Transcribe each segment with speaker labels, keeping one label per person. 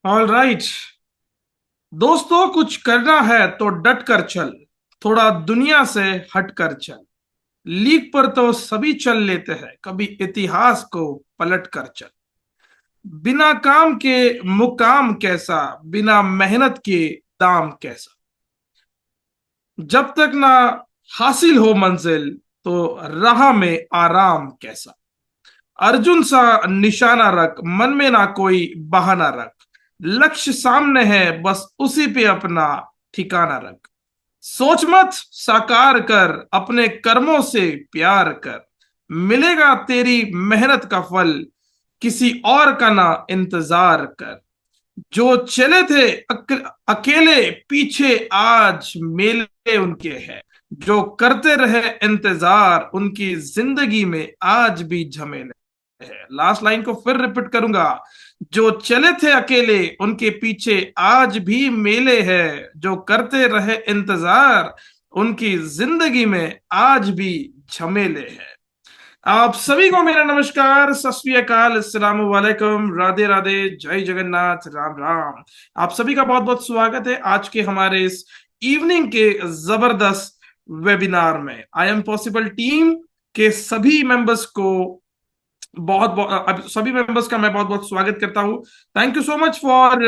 Speaker 1: All right. दोस्तों, कुछ करना है तो डट कर चल। थोड़ा दुनिया से हट कर चल। लीक पर तो सभी चल लेते हैं, कभी इतिहास को पलट कर चल। बिना काम के मुकाम कैसा, बिना मेहनत के दाम कैसा। जब तक ना हासिल हो मंजिल, तो राह में आराम कैसा। अर्जुन सा निशाना रख, मन में ना कोई बहाना रख। लक्ष्य सामने है, बस उसी पे अपना ठिकाना रख। सोच मत, साकार कर, अपने कर्मों से प्यार कर। मिलेगा तेरी मेहनत का फल, किसी और का ना इंतजार कर। जो चले थे अकेले पीछे, आज मेले उनके हैं। जो करते रहे इंतजार, उनकी जिंदगी में आज भी झमेले है। लास्ट लाइन को फिर रिपीट करूंगा। जो चले थे अकेले, उनके पीछे आज भी मेले हैं। जो करते रहे इंतजार, उनकी जिंदगी में आज भी झमेले हैं। आप सभी को मेरा नमस्कार, सत श्री अकाल, अस्सलाम वालेकुम, राधे राधे, जय जगन्नाथ, राम राम। आप सभी का बहुत बहुत स्वागत है आज के हमारे इस इवनिंग के जबरदस्त वेबिनार में। आई एम पॉसिबल टीम के सभी मेंबर्स को बहुत बहुत सभी मेंबर्स का मैं बहुत बहुत स्वागत करता हूं। Thank you so much for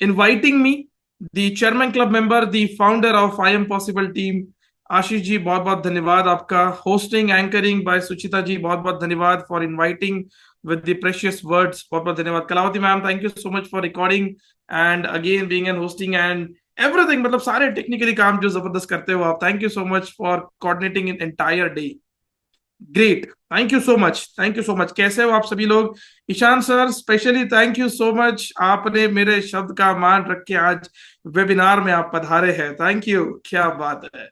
Speaker 1: inviting me, the chairman club member, the founder of I am possible team. Ashish ji, बहुत बहुत धन्यवाद आपका। Hosting anchoring by Suchita ji, बहुत बहुत धन्यवाद for inviting with the precious words. बहुत बहुत धन्यवाद। Kalavati ma'am, thank you so much for recording and again being and hosting and everything. मतलब सारे टेक्निकली काम जो जबरदस्त करते हो आप। Thank you so much for coordinating in entire day. Great, thank you so much, thank you so much. कैसे हो आप सभी लोग? Ishan sir, specially thank you so much, आपने मेरे शब्द का मान रख के आज वेबिनार में आप पधारे हैं। थैंक यू, क्या बात है।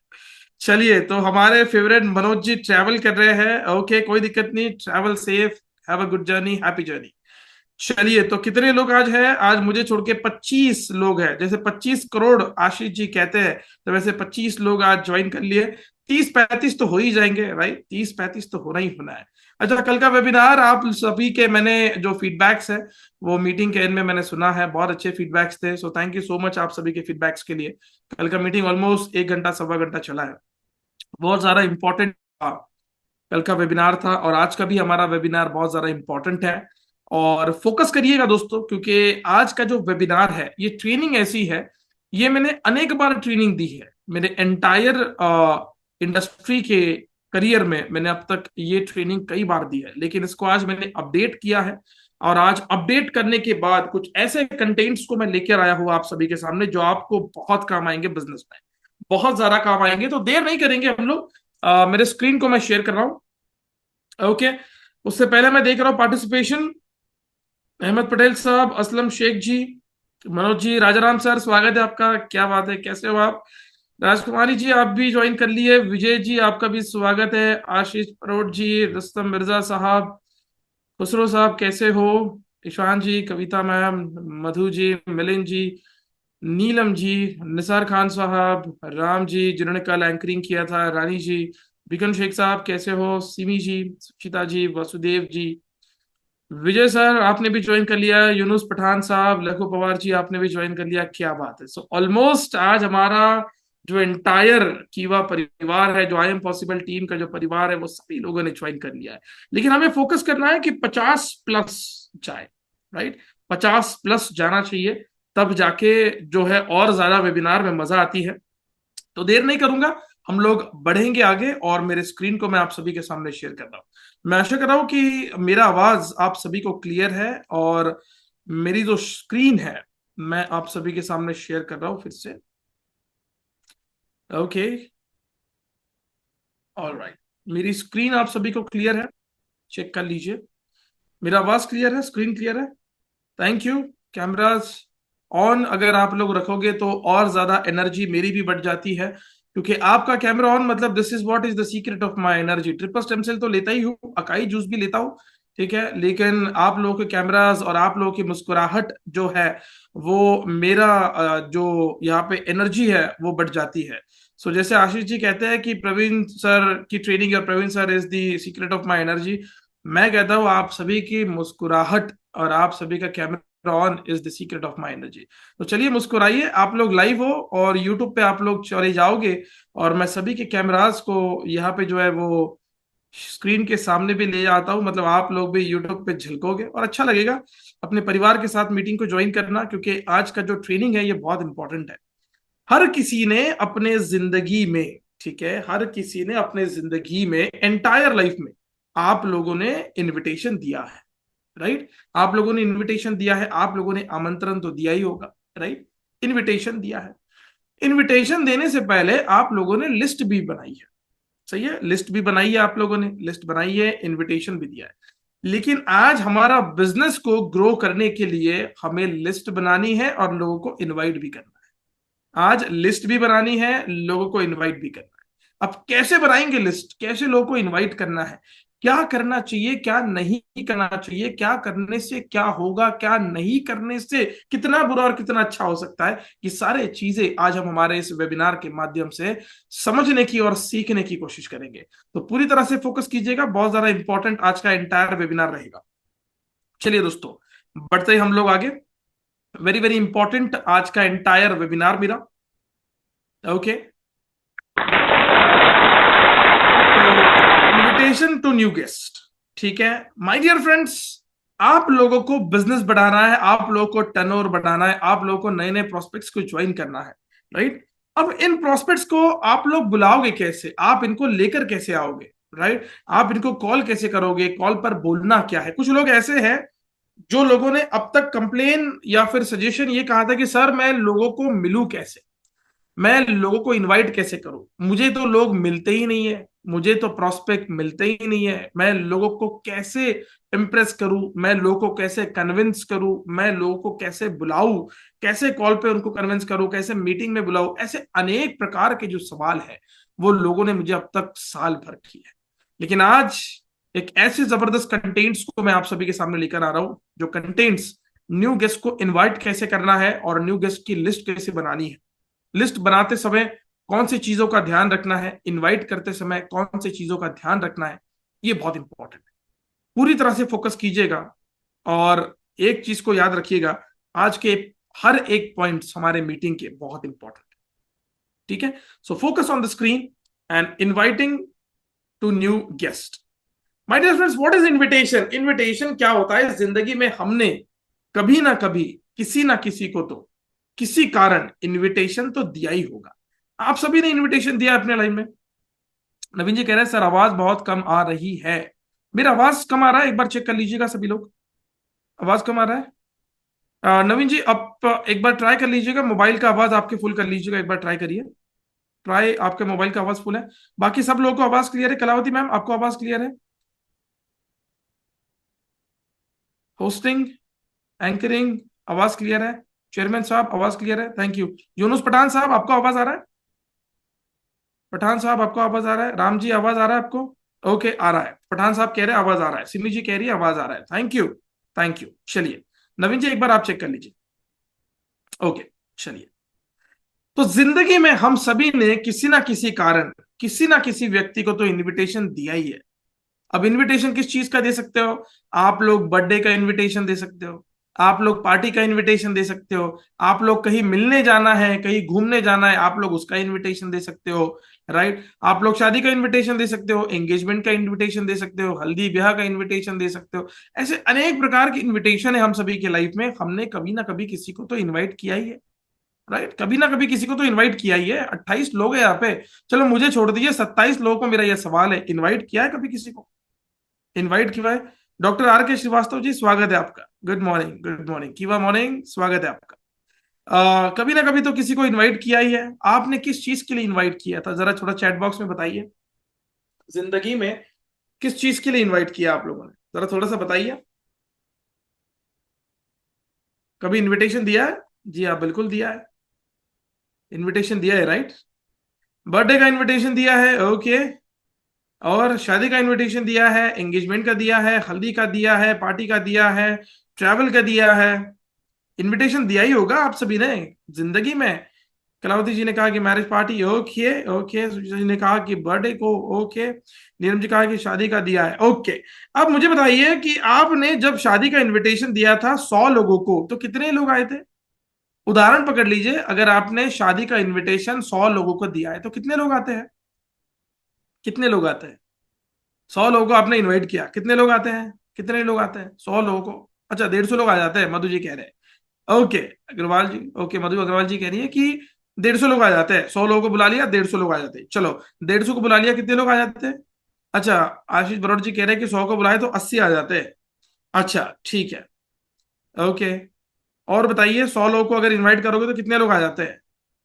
Speaker 1: चलिए, तो हमारे फेवरेट मनोज जी ट्रैवल कर रहे हैं। ओके, कोई दिक्कत नहीं, travel safe, have a good journey, happy journey. चलिए, तो कितने लोग आज हैं? आज मुझे छोड़ के 25 लोग हैं। जैसे 25 करोड़ आशीष जी कहते हैं, तो वैसे 25 लोग आज ज्वाइन कर लिए। 30-35 तो हो ही जाएंगे भाई, 30-35 तो होना ही होना है। अच्छा, कल का वेबिनार आप सभी के मैंने जो फीडबैक्स है वो मीटिंग के एंड में मैंने सुना है, बहुत अच्छे फीडबैक्स थे। So thank you so much आप सभी के फीडबैक्स के लिए। कल का मीटिंग ऑलमोस्ट 1 घंटा सवा घंटा चला है, बहुत ज्यादा इंपॉर्टेंट कल का वेबिनार था। और आज का भी हमारा वेबिनार बहुत ज्यादा इंपॉर्टेंट है। और फोकस करिएगा दोस्तों, क्योंकि आज का जो वेबिनार है ये ट्रेनिंग ऐसी है, ये मैंने अनेक बार ट्रेनिंग दी है मेरे एंटायर इंडस्ट्री के करियर में। मैंने अब तक ये ट्रेनिंग कई बार दी है, लेकिन इसको आज मैंने अपडेट किया है। और आज अपडेट करने के बाद कुछ ऐसे कंटेंट्स को मैं लेकर आया हूँ आप सभी के सामने, जो आपको बहुत काम आएंगे बिजनेस में, बहुत ज्यादा काम आएंगे। तो देर नहीं करेंगे हम लोग। मेरे स्क्रीन को मैं शेयर कर रहा हूँ। ओके, उससे पहले मैं देख रहा हूँ पार्टिसिपेशन। अहमद पटेल साहब, असलम शेख जी, मनोज जी, राजाराम सर, स्वागत है आपका। क्या बात है, कैसे हो आप? राजकुमारी जी, आप भी ज्वाइन कर लिए। विजय जी, आपका भी स्वागत है। आशीष परोट जी, रुस्तम मिर्जा साहब, खुसरो साहब, कैसे हो? ईशान जी, कविता मैम, मधु जी, मिलिंद जी, नीलम जी, निसार खान साहब, राम जी जिन्होंने कल एंकरिंग किया था, रानी जी, बिकन शेख साहब, कैसे हो? सिमी जी, सुचिता जी, वसुदेव जी, विजय सर आपने भी ज्वाइन कर लिया। यूनुस पठान साहब, लखू पवार जी, आपने भी ज्वाइन कर लिया। क्या बात है। सो ऑलमोस्ट आज हमारा जो एंटायर कीवा परिवार है, जो आई एम पॉसिबल टीम का जो परिवार है, वो सभी लोगों ने ज्वाइन कर लिया है। लेकिन हमें फोकस करना है कि 50+ जाए, राइट? 50+ जाना चाहिए, तब जाके जो है और ज्यादा वेबिनार में मजा आती है। तो देर नहीं करूंगा, हम लोग बढ़ेंगे आगे। और मेरे स्क्रीन को मैं आप सभी के सामने शेयर कर रहा हूं। मैं आशा कर रहा हूं कि मेरा आवाज आप सभी को क्लियर है। और मेरी जो स्क्रीन है मैं आप सभी के सामने शेयर कर रहा हूं फिर से। Okay, alright. मेरी स्क्रीन आप सभी को क्लियर है? चेक कर लीजिए, मेरा आवाज क्लियर है, स्क्रीन क्लियर है? Thank you. कैमरास ऑन अगर आप लोग रखोगे तो और ज्यादा एनर्जी मेरी भी बढ़ जाती है, क्योंकि आपका कैमरा ऑन मतलब this is what is the secret of my energy. Triple stem cell तो लेता ही हूँ, अकाई जूस भी लेता हूँ, ठीक है, लेकिन आप लोगों के कैमरास और आप लोगों की मुस्कुराहट जो है, वो मेरा जो यहाँ पे एनर्जी है वो बढ़ जाती है। सो जैसे आशीष जी कहते हैं कि प्रवीण सर की ट्रेनिंग और Praveen sir is the secret of my energy, मैं कहता हूँ आप सभी की मुस्कुराहट और आप सभी का camera on is the secret of my energy. तो चलिए मुस्कुराइए, आप लोग लाइव हो और यूट्यूब पे आप लोग चले जाओगे और मैं सभी के कैमरास को यहाँ पे जो है वो स्क्रीन के सामने भी ले आता हूँ, मतलब आप लोग भी यूट्यूब पे झलकोगे और अच्छा लगेगा। अपने परिवार के साथ मीटिंग को ज्वाइन करना, क्योंकि आज का जो ट्रेनिंग है ये बहुत इंपॉर्टेंट है। हर किसी ने अपने जिंदगी में, ठीक है, हर किसी ने अपने जिंदगी में एंटायर लाइफ में आप लोगों ने इनविटेशन दिया है, राइट। आप लोगों ने इनविटेशन दिया है, आप लोगों ने आमंत्रण तो दिया ही होगा, राइट। इनविटेशन दिया है। इनविटेशन देने से पहले आप लोगों ने लिस्ट भी बनाई है, सही है, लिस्ट भी बनाई है, आप लोगों ने लिस्ट बनाई है, इनविटेशन भी दिया है। लेकिन आज हमारा बिजनेस को ग्रो करने के लिए हमें लिस्ट बनानी है और लोगों को इनवाइट भी करना है। आज लिस्ट भी बनानी है, लोगों को इनवाइट भी करना है। अब कैसे बनाएंगे लिस्ट, कैसे लोगों को इनवाइट करना है, क्या करना चाहिए क्या नहीं करना चाहिए, क्या करने से क्या होगा, क्या नहीं करने से कितना बुरा और कितना अच्छा हो सकता है, ये सारे चीजें आज हम हमारे इस वेबिनार के माध्यम से समझने की और सीखने की कोशिश करेंगे। तो पूरी तरह से फोकस कीजिएगा, बहुत ज्यादा इंपॉर्टेंट आज का एंटायर वेबिनार रहेगा। चलिए दोस्तों, बढ़ते ही हम लोग आगे। वेरी वेरी इंपॉर्टेंट आज का एंटायर वेबिनार मेरा, okay. Invitation to new guest, ठीक है माय डियर फ्रेंड्स। आप लोगों को बिजनेस बढ़ाना है, आप लोगों को टर्नओवर बढ़ाना है, आप लोगों को नए नए प्रोस्पेक्ट्स को ज्वाइन करना है, राइट। अब इन प्रोस्पेक्ट्स को आप लोग बुलाओगे कैसे, आप इनको लेकर कैसे आओगे, राइट। आप इनको कॉल कैसे करोगे, कॉल पर बोलना क्या है। कुछ लोग ऐसे हैं जो लोगों ने अब तक कंप्लेन या फिर सजेशन ये कहा था कि सर मैं लोगों को मिलूं कैसे, मैं लोगों को इनवाइट कैसे करूं, मुझे तो लोग मिलते ही नहीं है, मुझे तो प्रोस्पेक्ट मिलते ही नहीं है, मैं लोगों को कैसे इम्प्रेस करूं, मैं लोगों को कैसे कन्विंस करूं, मैं लोगों को कैसे बुलाऊं, कैसे कॉल पे उनको कन्विंस करूं, कैसे मीटिंग में बुलाऊं। ऐसे अनेक प्रकार के जो सवाल है वो लोगों ने मुझे अब तक साल भर किए हैं। लेकिन आज एक ऐसे जबरदस्त कंटेंट्स को मैं आप सभी के सामने लेकर आ रहा हूं, जो कंटेंट्स न्यू गेस्ट को इनवाइट कैसे करना है और न्यू गेस्ट की लिस्ट कैसे बनानी है, लिस्ट बनाते समय कौन सी चीजों का ध्यान रखना है, इनवाइट करते समय कौन सी चीजों का ध्यान रखना है, ये बहुत इंपॉर्टेंट है। पूरी तरह से फोकस कीजिएगा और एक चीज को याद रखिएगा, आज के हर एक पॉइंट्स हमारे मीटिंग के बहुत इंपॉर्टेंट है, ठीक है। So focus on the screen and inviting to new guest. My dear friends, what is invitation. Invitation क्या होता है, जिंदगी में हमने कभी ना कभी किसी ना किसी को तो किसी कारण इनविटेशन तो दिया ही होगा। आप सभी ने इनविटेशन दिया अपने लाइफ में। नवीन जी कह रहे हैं सर आवाज बहुत कम आ रही है। मेरा आवाज कम आ रहा है, एक बार चेक कर लीजिएगा सभी लोग, आवाज कम आ रहा है। नवीन जी आप एक बार ट्राई कर लीजिएगा, मोबाइल का आवाज आपके फुल कर लीजिएगा, एक बार ट्राई करिए, ट्राई, आपके मोबाइल का आवाज फुल है। बाकी सब लोगों को आवाज क्लियर है। कलावती मैम आपको आवाज क्लियर है। होस्टिंग, एंकरिंग, आवाज क्लियर है। चेयरमैन साहब आवाज क्लियर है, थैंक यू। यूनुस पठान साहब आपको आवाज आ रहा है। पठान साहब आपको आवाज आ रहा है। राम जी आवाज आ रहा है आपको। ओके आ रहा है, पठान साहब कह रहे हैं आवाज आ रहा है, सिमी जी कह रही है आवाज आ रहा है, थैंक यू, थैंक यू। चलिए नवीन जी एक बार आप चेक कर लीजिए। ओके चलिए। तो जिंदगी में हम सभी ने किसी ना किसी कारण किसी ना किसी व्यक्ति को तो इनविटेशन दिया ही है। अब इनविटेशन किस चीज का दे सकते हो, आप लोग बर्थडे का इनविटेशन दे सकते हो, आप लोग पार्टी का इनविटेशन दे सकते हो, आप लोग कहीं मिलने जाना है, कहीं घूमने जाना है, आप लोग उसका इनविटेशन दे सकते हो, राइट। आप लोग शादी का इनविटेशन दे सकते हो, एंगेजमेंट का इनविटेशन दे सकते हो, हल्दी ब्याह का इनविटेशन दे सकते हो। ऐसे अनेक प्रकार की इनविटेशन है हम सभी के लाइफ में, हमने कभी ना कभी किसी को तो इन्वाइट किया ही है, राइट। कभी ना कभी किसी को तो इनवाइट किया ही है। 28 लोग हैं यहाँ पे, चलो मुझे छोड़ दीजिए, 27 लोगों को मेरा यह सवाल है, इनवाइट किया है कभी किसी को, इनवाइट किया है। डॉक्टर आर के श्रीवास्तव जी स्वागत है आपका, गुड मॉर्निंग, गुड मॉर्निंग, कीवा मॉर्निंग, स्वागत है आपका। कभी ना कभी तो किसी को इनवाइट किया ही है। आपने किस चीज के लिए इनवाइट किया था, जरा थोड़ा चैट बॉक्स में बताइए। जिंदगी में किस चीज के लिए इनवाइट किया आप लोगों ने, जरा थोड़ा सा बताइए। कभी इनविटेशन दिया है? जी हाँ बिल्कुल दिया है, इनविटेशन दिया है, राइट। बर्थडे का इनविटेशन दिया है, ओके। और शादी का इनविटेशन दिया है, एंगेजमेंट का दिया है, हल्दी का दिया है, पार्टी का दिया है, ट्रैवल का दिया है। इनविटेशन दिया ही होगा आप सभी ने जिंदगी में। कलावती जी ने कहा कि marriage party, okay okay. Sujita ji ने कहा कि बर्थडे को, ओके। नीरम जी कहा कि शादी का दिया है, ओके। अब मुझे बताइए कि आपने जब शादी का इनविटेशन दिया था 100 लोगों को, तो कितने लोग आए थे? उदाहरण पकड़ लीजिए, अगर आपने शादी का इनविटेशन 100 लोगों को दिया है तो कितने लोग आते हैं? कितने लोग आते हैं? 100 लोगों को आपने इनवाइट किया, कितने लोग आते हैं? कितने लोग आते हैं 100 लोगों को? अच्छा, 150 लोग आ जाते हैं, मधु जी कह रहे हैं। ओके अग्रवाल जी, ओके मधु अग्रवाल जी कह रही है कि 150 लोग आ जाते हैं। 100 लोगों को बुला लिया, 150 लोग आ जाते हैं। चलो, 150 को बुला लिया, कितने लोग आ जाते हैं? अच्छा, आशीष बरोड़ जी कह रहे हैं कि 100 को बुलाए तो 80 आ जाते हैं। अच्छा ठीक है, ओके। और बताइए, 100 लोगों को अगर इनवाइट करोगे तो कितने लोग आ जाते हैं?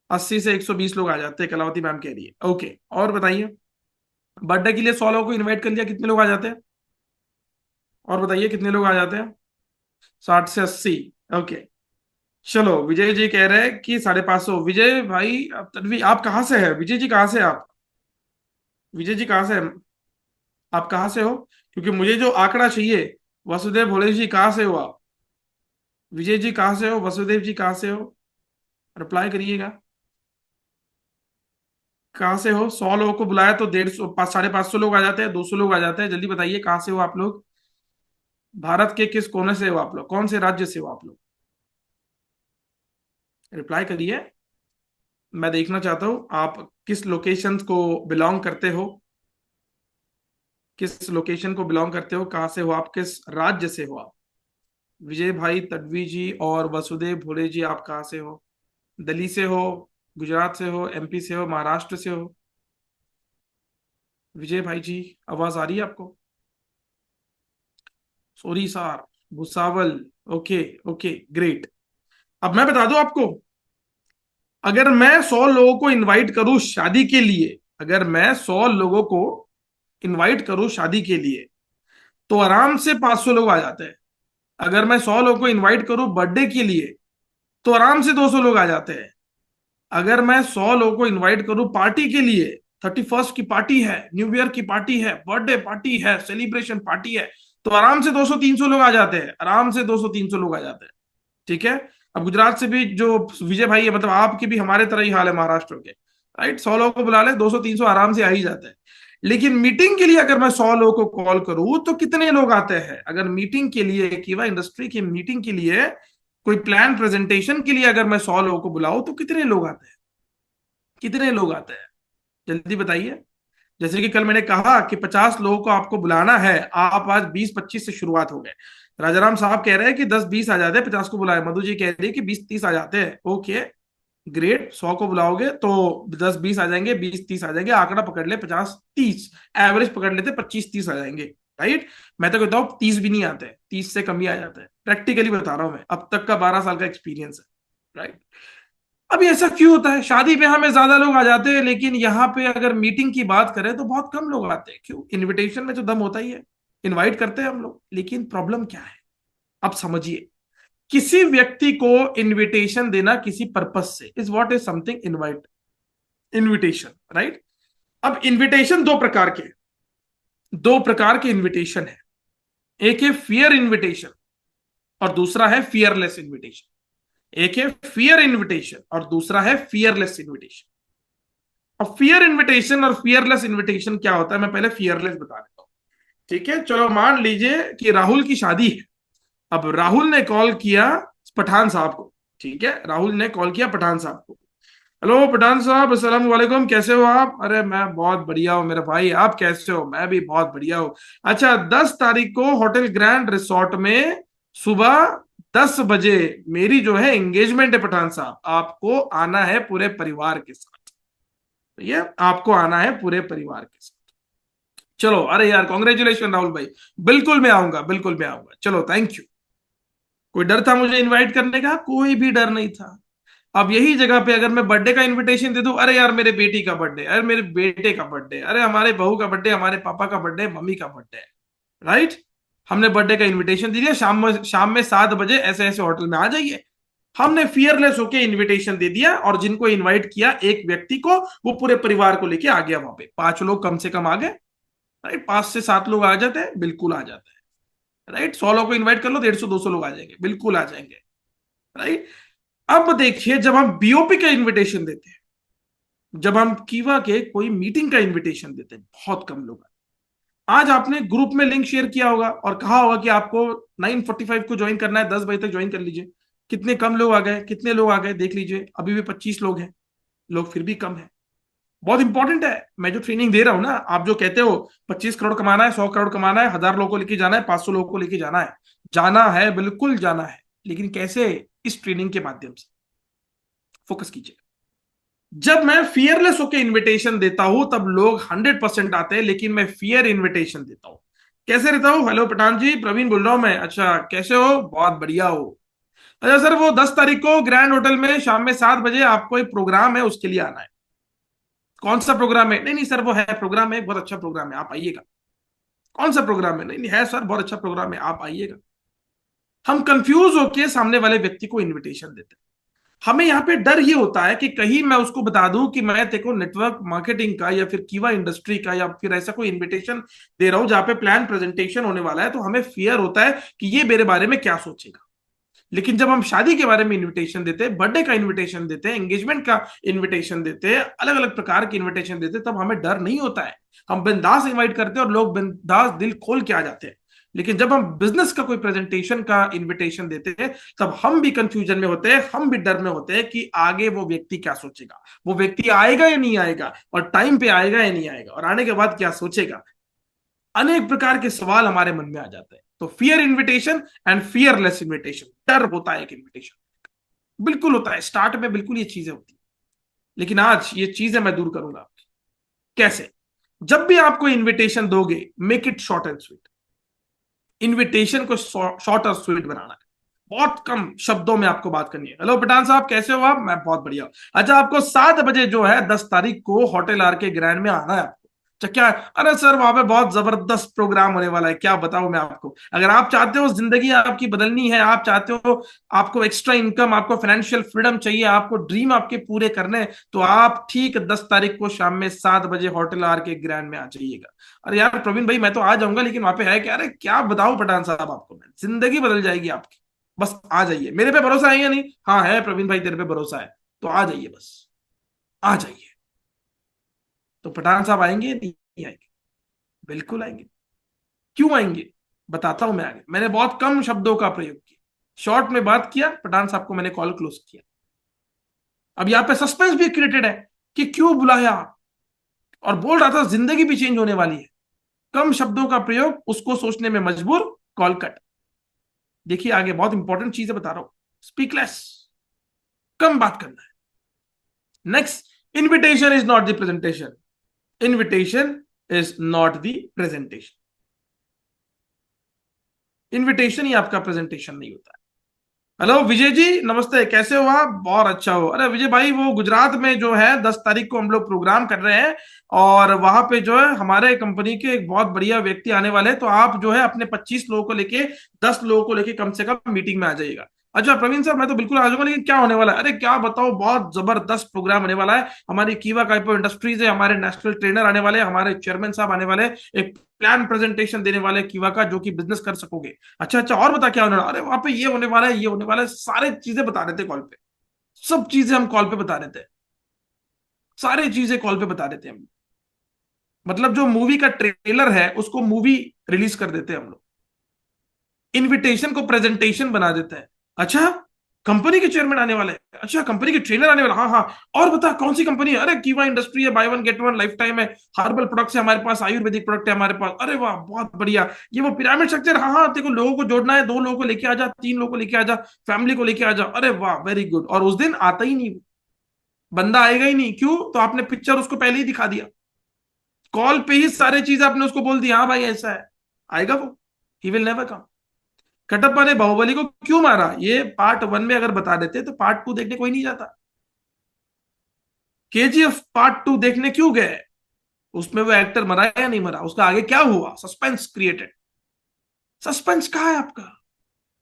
Speaker 1: 80 से 120 लोग आ जाते हैं, कलावती मैम कह रही है। ओके, और बताइए, बर्थडे के लिए 100 लोगों को इनवाइट कर लिया, कितने लोग आ जाते हैं? और बताइए कितने लोग आ जाते हैं? 60 से 80। ओके। चलो, विजय जी कह रहे हैं कि 550। विजय भाई, अब तन्वी आप कहाँ से है? विजय जी कहाँ से हैं आप? विजय जी कहाँ से हैं? आप कहाँ से हो? क्योंकि मुझे जो आंकड़ा चाहिए, वसुदेव भोले जी कहाँ से हो आप? विजय जी कहाँ से हो? वसुदेव जी कहाँ से हो? रिप्लाई करिएगा, कहाँ से हो? 100 लोगों को बुलाया तो 150, 550 लोग आ जाते हैं, 200 लोग आ जाते हैं। जल्दी बताइए कहाँ से हो आप लोग? भारत के किस कोने से हो आप लोग? कौन से राज्य से हो आप लोग? रिप्लाई करिए, मैं देखना चाहता हूं आप किस लोकेशन को बिलोंग करते हो। किस लोकेशन को बिलोंग करते हो? कहाँ से हो आप? किस राज्य से हो आप? विजय भाई, तडवी जी और वसुदेव भोले जी, आप कहाँ से हो? दिल्ली से हो? गुजरात से हो? एमपी से हो? महाराष्ट्र से हो? विजय भाई जी, आवाज आ रही है आपको? Sorry sir, Bhusawal. Okay okay, great. अब मैं बता दूं आपको, अगर मैं 100 लोगों को इनवाइट करूं शादी के लिए, अगर मैं 100 लोगों को इनवाइट करूं शादी के लिए, तो आराम से 500 लोग आ जाते हैं। अगर मैं 100 लोगों को इनवाइट करूं बर्थडे के लिए, तो आराम से 200 लोग आ जाते हैं। अगर मैं 100 लोगों को इनवाइट करूं पार्टी के लिए, 31st की पार्टी है, न्यू ईयर की पार्टी है, बर्थडे पार्टी है, सेलिब्रेशन पार्टी है, तो आराम से 200-300 लोग आ जाते हैं। आराम से 200-300 लोग आ जाते हैं। ठीक है। अब गुजरात से भी जो विजय भाई है, मतलब आपकी भी हमारे तरह ही हाल है महाराष्ट्र के, राइट? 100 लोगों को बुला ले, 200-300 आराम से आ ही जाते हैं। लेकिन मीटिंग के लिए अगर मैं 100 लोगों को कॉल करूं तो कितने लोग आते हैं? अगर मीटिंग के लिए, कीवा इंडस्ट्री की मीटिंग के लिए, कोई प्लान प्रेजेंटेशन के लिए अगर मैं 100 लोगों को बुलाऊं तो कितने लोग आते हैं? कितने लोग आते हैं? जल्दी बताइए। जैसे कि कल मैंने कहा कि 50 लोगों को आपको बुलाना है, आप आज 20-25 से शुरुआत हो गए। राजाराम साहब कह रहे हैं कि 10-20 आ जाते हैं, 50 को बुलाए। मधु जी कह रही है कि 20-30 आ जाते हैं। ओके ग्रेट, 100 को बुलाओगे तो 10-20 आ जाएंगे, 20-30 आ जाएंगे। आंकड़ा पकड़ ले 50-30, एवरेज पकड़ लेते 25-30 आ जाएंगे, राइट? मैं तो कहता हूँ 30 भी नहीं आते, 30 से कम ही आ जाते हैं। प्रैक्टिकली बता रहा हूं मैं, अब तक का 12 साल का एक्सपीरियंस है, राइट? अभी ऐसा क्यों होता है? शादी ब्याह में ज्यादा लोग आ जाते हैं, लेकिन यहाँ पे अगर मीटिंग की बात करें तो बहुत कम लोग आते हैं। क्यों? इनविटेशन में तो दम होता ही है, इनवाइट करते हैं हम लोग, लेकिन प्रॉब्लम क्या है? अब समझिए, किसी व्यक्ति को इनविटेशन देना किसी पर्पज से is what is something invite, invitation, right? अब इनविटेशन दो प्रकार के इनविटेशन है। एक है फियर इनविटेशन और दूसरा है फियरलेस इनविटेशन। एक है फियर इनविटेशन और दूसरा है फियरलेस इनविटेशन। अब फियर इनविटेशन और फियरलेस इनविटेशन क्या होता है, मैं पहले फियरलेस बता देता हूं। ठीक है, चलो मान लीजिए कि राहुल की शादी है। अब राहुल ने कॉल किया पठान साहब को। ठीक है, राहुल ने कॉल किया पठान साहब को। हेलो पठान साहब, अस्सलाम वालेकुम, कैसे हो आप? अरे मैं बहुत बढ़िया हूँ मेरे भाई, आप कैसे हो? मैं भी बहुत बढ़िया हूँ। अच्छा, 10 तारीख को होटल ग्रैंड रिसोर्ट में सुबह 10 बजे मेरी जो है एंगेजमेंट है पठान साहब, आपको आना है पूरे परिवार के साथ। ये आपको आना है पूरे परिवार के साथ। चलो, अरे यार कॉन्ग्रेचुलेशन राहुल भाई, बिल्कुल मैं आऊंगा, बिल्कुल मैं आऊंगा। चलो, थैंक यू। कोई डर था मुझे इनवाइट करने का? कोई भी डर नहीं था। अब यही जगह पे अगर मैं बर्थडे का इनविटेशन दे दूं, अरे यार मेरे बेटी का बर्थडे, अरे मेरे बेटे का बर्थडे, अरे हमारे बहू का बर्थडे, हमारे पापा का बर्थडे, मम्मी का बर्थडे, राइट? हमने बर्थडे का इनविटेशन दे दिया, शाम में 7 बजे ऐसे ऐसे होटल में आ जाइए। हमने फियरलेस होके इनविटेशन दे दिया, और जिनको इनवाइट किया एक व्यक्ति को, वो पूरे परिवार को लेके आ गया। वहां पे 5 लोग कम से कम आ गए, राइट? 5 से 7 लोग आ जाते हैं, बिल्कुल आ जाते हैं, राइट? 100 लोग को इन्वाइट कर लो, 150-200 लोग आ जाएंगे, बिल्कुल आ जाएंगे, राइट? अब देखिए, जब हम बीओपी का इनविटेशन देते हैं, जब हम कीवा के कोई मीटिंग का इनविटेशन देते हैं, बहुत कम लोग आते हैं। आज आपने ग्रुप में लिंक शेयर किया होगा और कहा होगा कि आपको 9:45 को ज्वाइन करना है, 10 बजे तक ज्वाइन कर लीजिए। कितने कम लोग आ गए, कितने लोग आ गए देख लीजिए, अभी भी 25 लोग हैं। लोग फिर भी कम है। बहुत इंपॉर्टेंट है, मैं जो ट्रेनिंग दे रहा हूं ना, आप जो कहते हो 25 करोड़ कमाना है, 100 करोड़ कमाना है, 1000 लोगों को लेके जाना है, 500 लोगों को लेके जाना है, बिल्कुल जाना है। लेकिन कैसे? इस ट्रेनिंग के माध्यम से। फोकस कीजिए। जब मैं फियरलेस होकर इनविटेशन देता हूं तब लोग 100% आते हैं, लेकिन मैं फियर इनविटेशन देता हूं। कैसे रहता हूं? हेलो पठान जी, प्रवीण बोल रहा हूं मैं। अच्छा, कैसे हो? बहुत बढ़िया हो। अच्छा सर, वो 10 तारीख को ग्रैंड होटल में शाम में 7 बजे आपको एक प्रोग्राम है, उसके लिए आना है। कौन सा प्रोग्राम है? नहीं नहीं सर, वो है प्रोग्राम है, बहुत अच्छा प्रोग्राम है, आप आइएगा। कौन सा प्रोग्राम है? नहीं नहीं है सर, बहुत अच्छा प्रोग्राम है, आप आइएगा। हम कंफ्यूज होकर सामने वाले व्यक्ति को इनविटेशन देते हैं। हमें यहाँ पे डर ये होता है कि कहीं मैं उसको बता दूं कि मैं तेको नेटवर्क मार्केटिंग का या फिर कीवा इंडस्ट्री का या फिर ऐसा कोई इनविटेशन दे रहा हूं जहां पे प्लान प्रेजेंटेशन होने वाला है, तो हमें फियर होता है कि ये मेरे बारे में क्या सोचेगा। लेकिन जब हम शादी के बारे में इनविटेशन देते हैं, बर्थडे का इनविटेशन देते हैं, एंगेजमेंट का इनविटेशन देते हैं, अलग अलग प्रकार के इनविटेशन देते हैं, तब हमें डर नहीं होता है। हम बिंदास इनवाइट करते हैं और लोग बिंदास दिल खोल के आ जाते हैं। लेकिन जब हम बिजनेस का कोई प्रेजेंटेशन का इनविटेशन देते हैं, तब हम भी कंफ्यूजन में होते हैं, हम भी डर में होते हैं कि आगे वो व्यक्ति क्या सोचेगा, वो व्यक्ति आएगा या नहीं आएगा, और टाइम पे आएगा या नहीं आएगा, और आने के बाद क्या सोचेगा। अनेक प्रकार के सवाल हमारे मन में आ जाते हैं। तो fear invitation and fearless invitation, डर होता है एक इनविटेशन, बिल्कुल होता है, स्टार्ट में बिल्कुल ये चीजें होती है। लेकिन आज ये चीजें मैं दूर करूंगा आपकी। कैसे? जब भी आपको इनविटेशन दोगे, make it short and sweet. Invitation को शॉर्ट और स्वीट बनाना है। बहुत कम शब्दों में आपको बात करनी है। हेलो पठान साहब, कैसे हो आप? मैं बहुत बढ़िया। अच्छा, आपको 7 बजे जो है 10 तारीख को होटल आर के ग्रैंड में आना है आपको। अच्छा क्या? अरे सर, वहां पे बहुत जबरदस्त प्रोग्राम होने वाला है, क्या बताऊं मैं आपको। अगर आप चाहते हो जिंदगी आपकी बदलनी है, आप चाहते हो आपको एक्स्ट्रा इनकम, आपको फाइनेंशियल फ्रीडम चाहिए, आपको ड्रीम आपके पूरे करने हैं, तो आप ठीक 10 तारीख को शाम में 7 बजे होटल आर के ग्रैंड में आ जाइएगा। अरे यार प्रवीण भाई, मैं तो आ जाऊंगा, लेकिन वहां पे है क्या? अरे क्या बताऊं पठान साहब आपको, मैं जिंदगी बदल जाएगी आपकी। बस आ जाइए, मेरे पे भरोसा है या नहीं? हाँ है प्रवीण भाई, तेरे पे भरोसा है, तो आ जाइए बस, आ जाइए। तो पठान साहब आएंगे या नहीं आएंगे? बिल्कुल आएंगे। क्यों आएंगे? बताता हूं मैं आगे। मैंने बहुत कम शब्दों का प्रयोग किया, शॉर्ट में बात किया, पठान साहब को मैंने कॉल क्लोज किया। अब यहाँ पे सस्पेंस भी क्रिएटेड है कि क्यों बुलाया, और बोल रहा था जिंदगी भी चेंज होने वाली है। कम शब्दों का प्रयोग, उसको सोचने में मजबूर, कॉल कट। देखिए आगे बहुत इंपॉर्टेंट चीजें बता रहा हूं। स्पीक लेस, कम बात करना है। Next, invitation is not the presentation. Invitation is not the presentation. Invitation ही आपका प्रेजेंटेशन नहीं होता है। हेलो विजय जी, नमस्ते, कैसे हो आप? बहुत अच्छा हो। अरे विजय भाई, वो गुजरात में जो है 10 तारीख को हम लोग प्रोग्राम कर रहे हैं, और वहां पे जो है हमारे कंपनी के एक बहुत बढ़िया व्यक्ति आने वाले हैं, तो आप जो है अपने 25 लोगों को लेके, 10 लोगों को लेके कम से कम मीटिंग में आ जाइएगा। अच्छा प्रवीण सर, मैं तो बिल्कुल आ जाऊंगा, लेकिन क्या होने वाला है? अरे क्या बताओ, बहुत जबरदस्त प्रोग्राम होने वाला है। हमारी कीवा काइपो इंडस्ट्रीज है, हमारे नेशनल ट्रेनर आने वाले हैं, हमारे चेयरमैन साहब आने वाले हैं, एक प्लान प्रेजेंटेशन देने वाले कीवा का, जो कि बिजनेस कर सकोगे। अच्छा अच्छा, और बता क्या होने वाला? अरे वहां पे ये होने वाला है, ये होने वाला है, सारे चीजें बता रहे थे कॉल पे। सब चीजें हम कॉल पे बता रहे थे, सारी चीजें कॉल पे बता रहे थे हम। मतलब जो मूवी का ट्रेलर है उसको मूवी रिलीज कर देते हैं हम लोग, इनविटेशन को प्रेजेंटेशन बना देते हैं। अच्छा, कंपनी के चेयरमैन आने वाले हैं, अच्छा कंपनी के ट्रेनर आने वाला, हाँ हाँ, और बता कौन सी कंपनी है? अरे कीवा इंडस्ट्री है, by one get one life time है, हर्बल प्रोडक्ट्स है हमारे पास, आयुर्वेदिक प्रोडक्ट है हमारे पास। अरे वाह, बहुत बढ़िया। ये वो पिरामिड स्ट्रक्चर, हाँ हाँ, देखो लोगों को जोड़ना है, 2 लोगों को लेके आ जा, 3 लोगों को लेके आ जा, फैमिली को लेके आ जा। अरे वाह, वेरी गुड। और उस दिन आता ही नहीं, बंदा आएगा ही नहीं। क्यों? तो आपने पिक्चर उसको पहले ही दिखा दिया, कॉल पे ही सारी चीज आपने उसको बोल दी, हाँ भाई ऐसा है। आएगा वो? He will never come. Kattappa ने बाहुबली को क्यों मारा, ये पार्ट 1 में अगर बता देते तो पार्ट 2 देखने कोई नहीं जाता। केजीएफ पार्ट 2 देखने क्यों गए? उसमें वो एक्टर मरा या नहीं मरा, उसका आगे क्या हुआ, सस्पेंस क्रिएटेड। सस्पेंस कहाँ है आपका?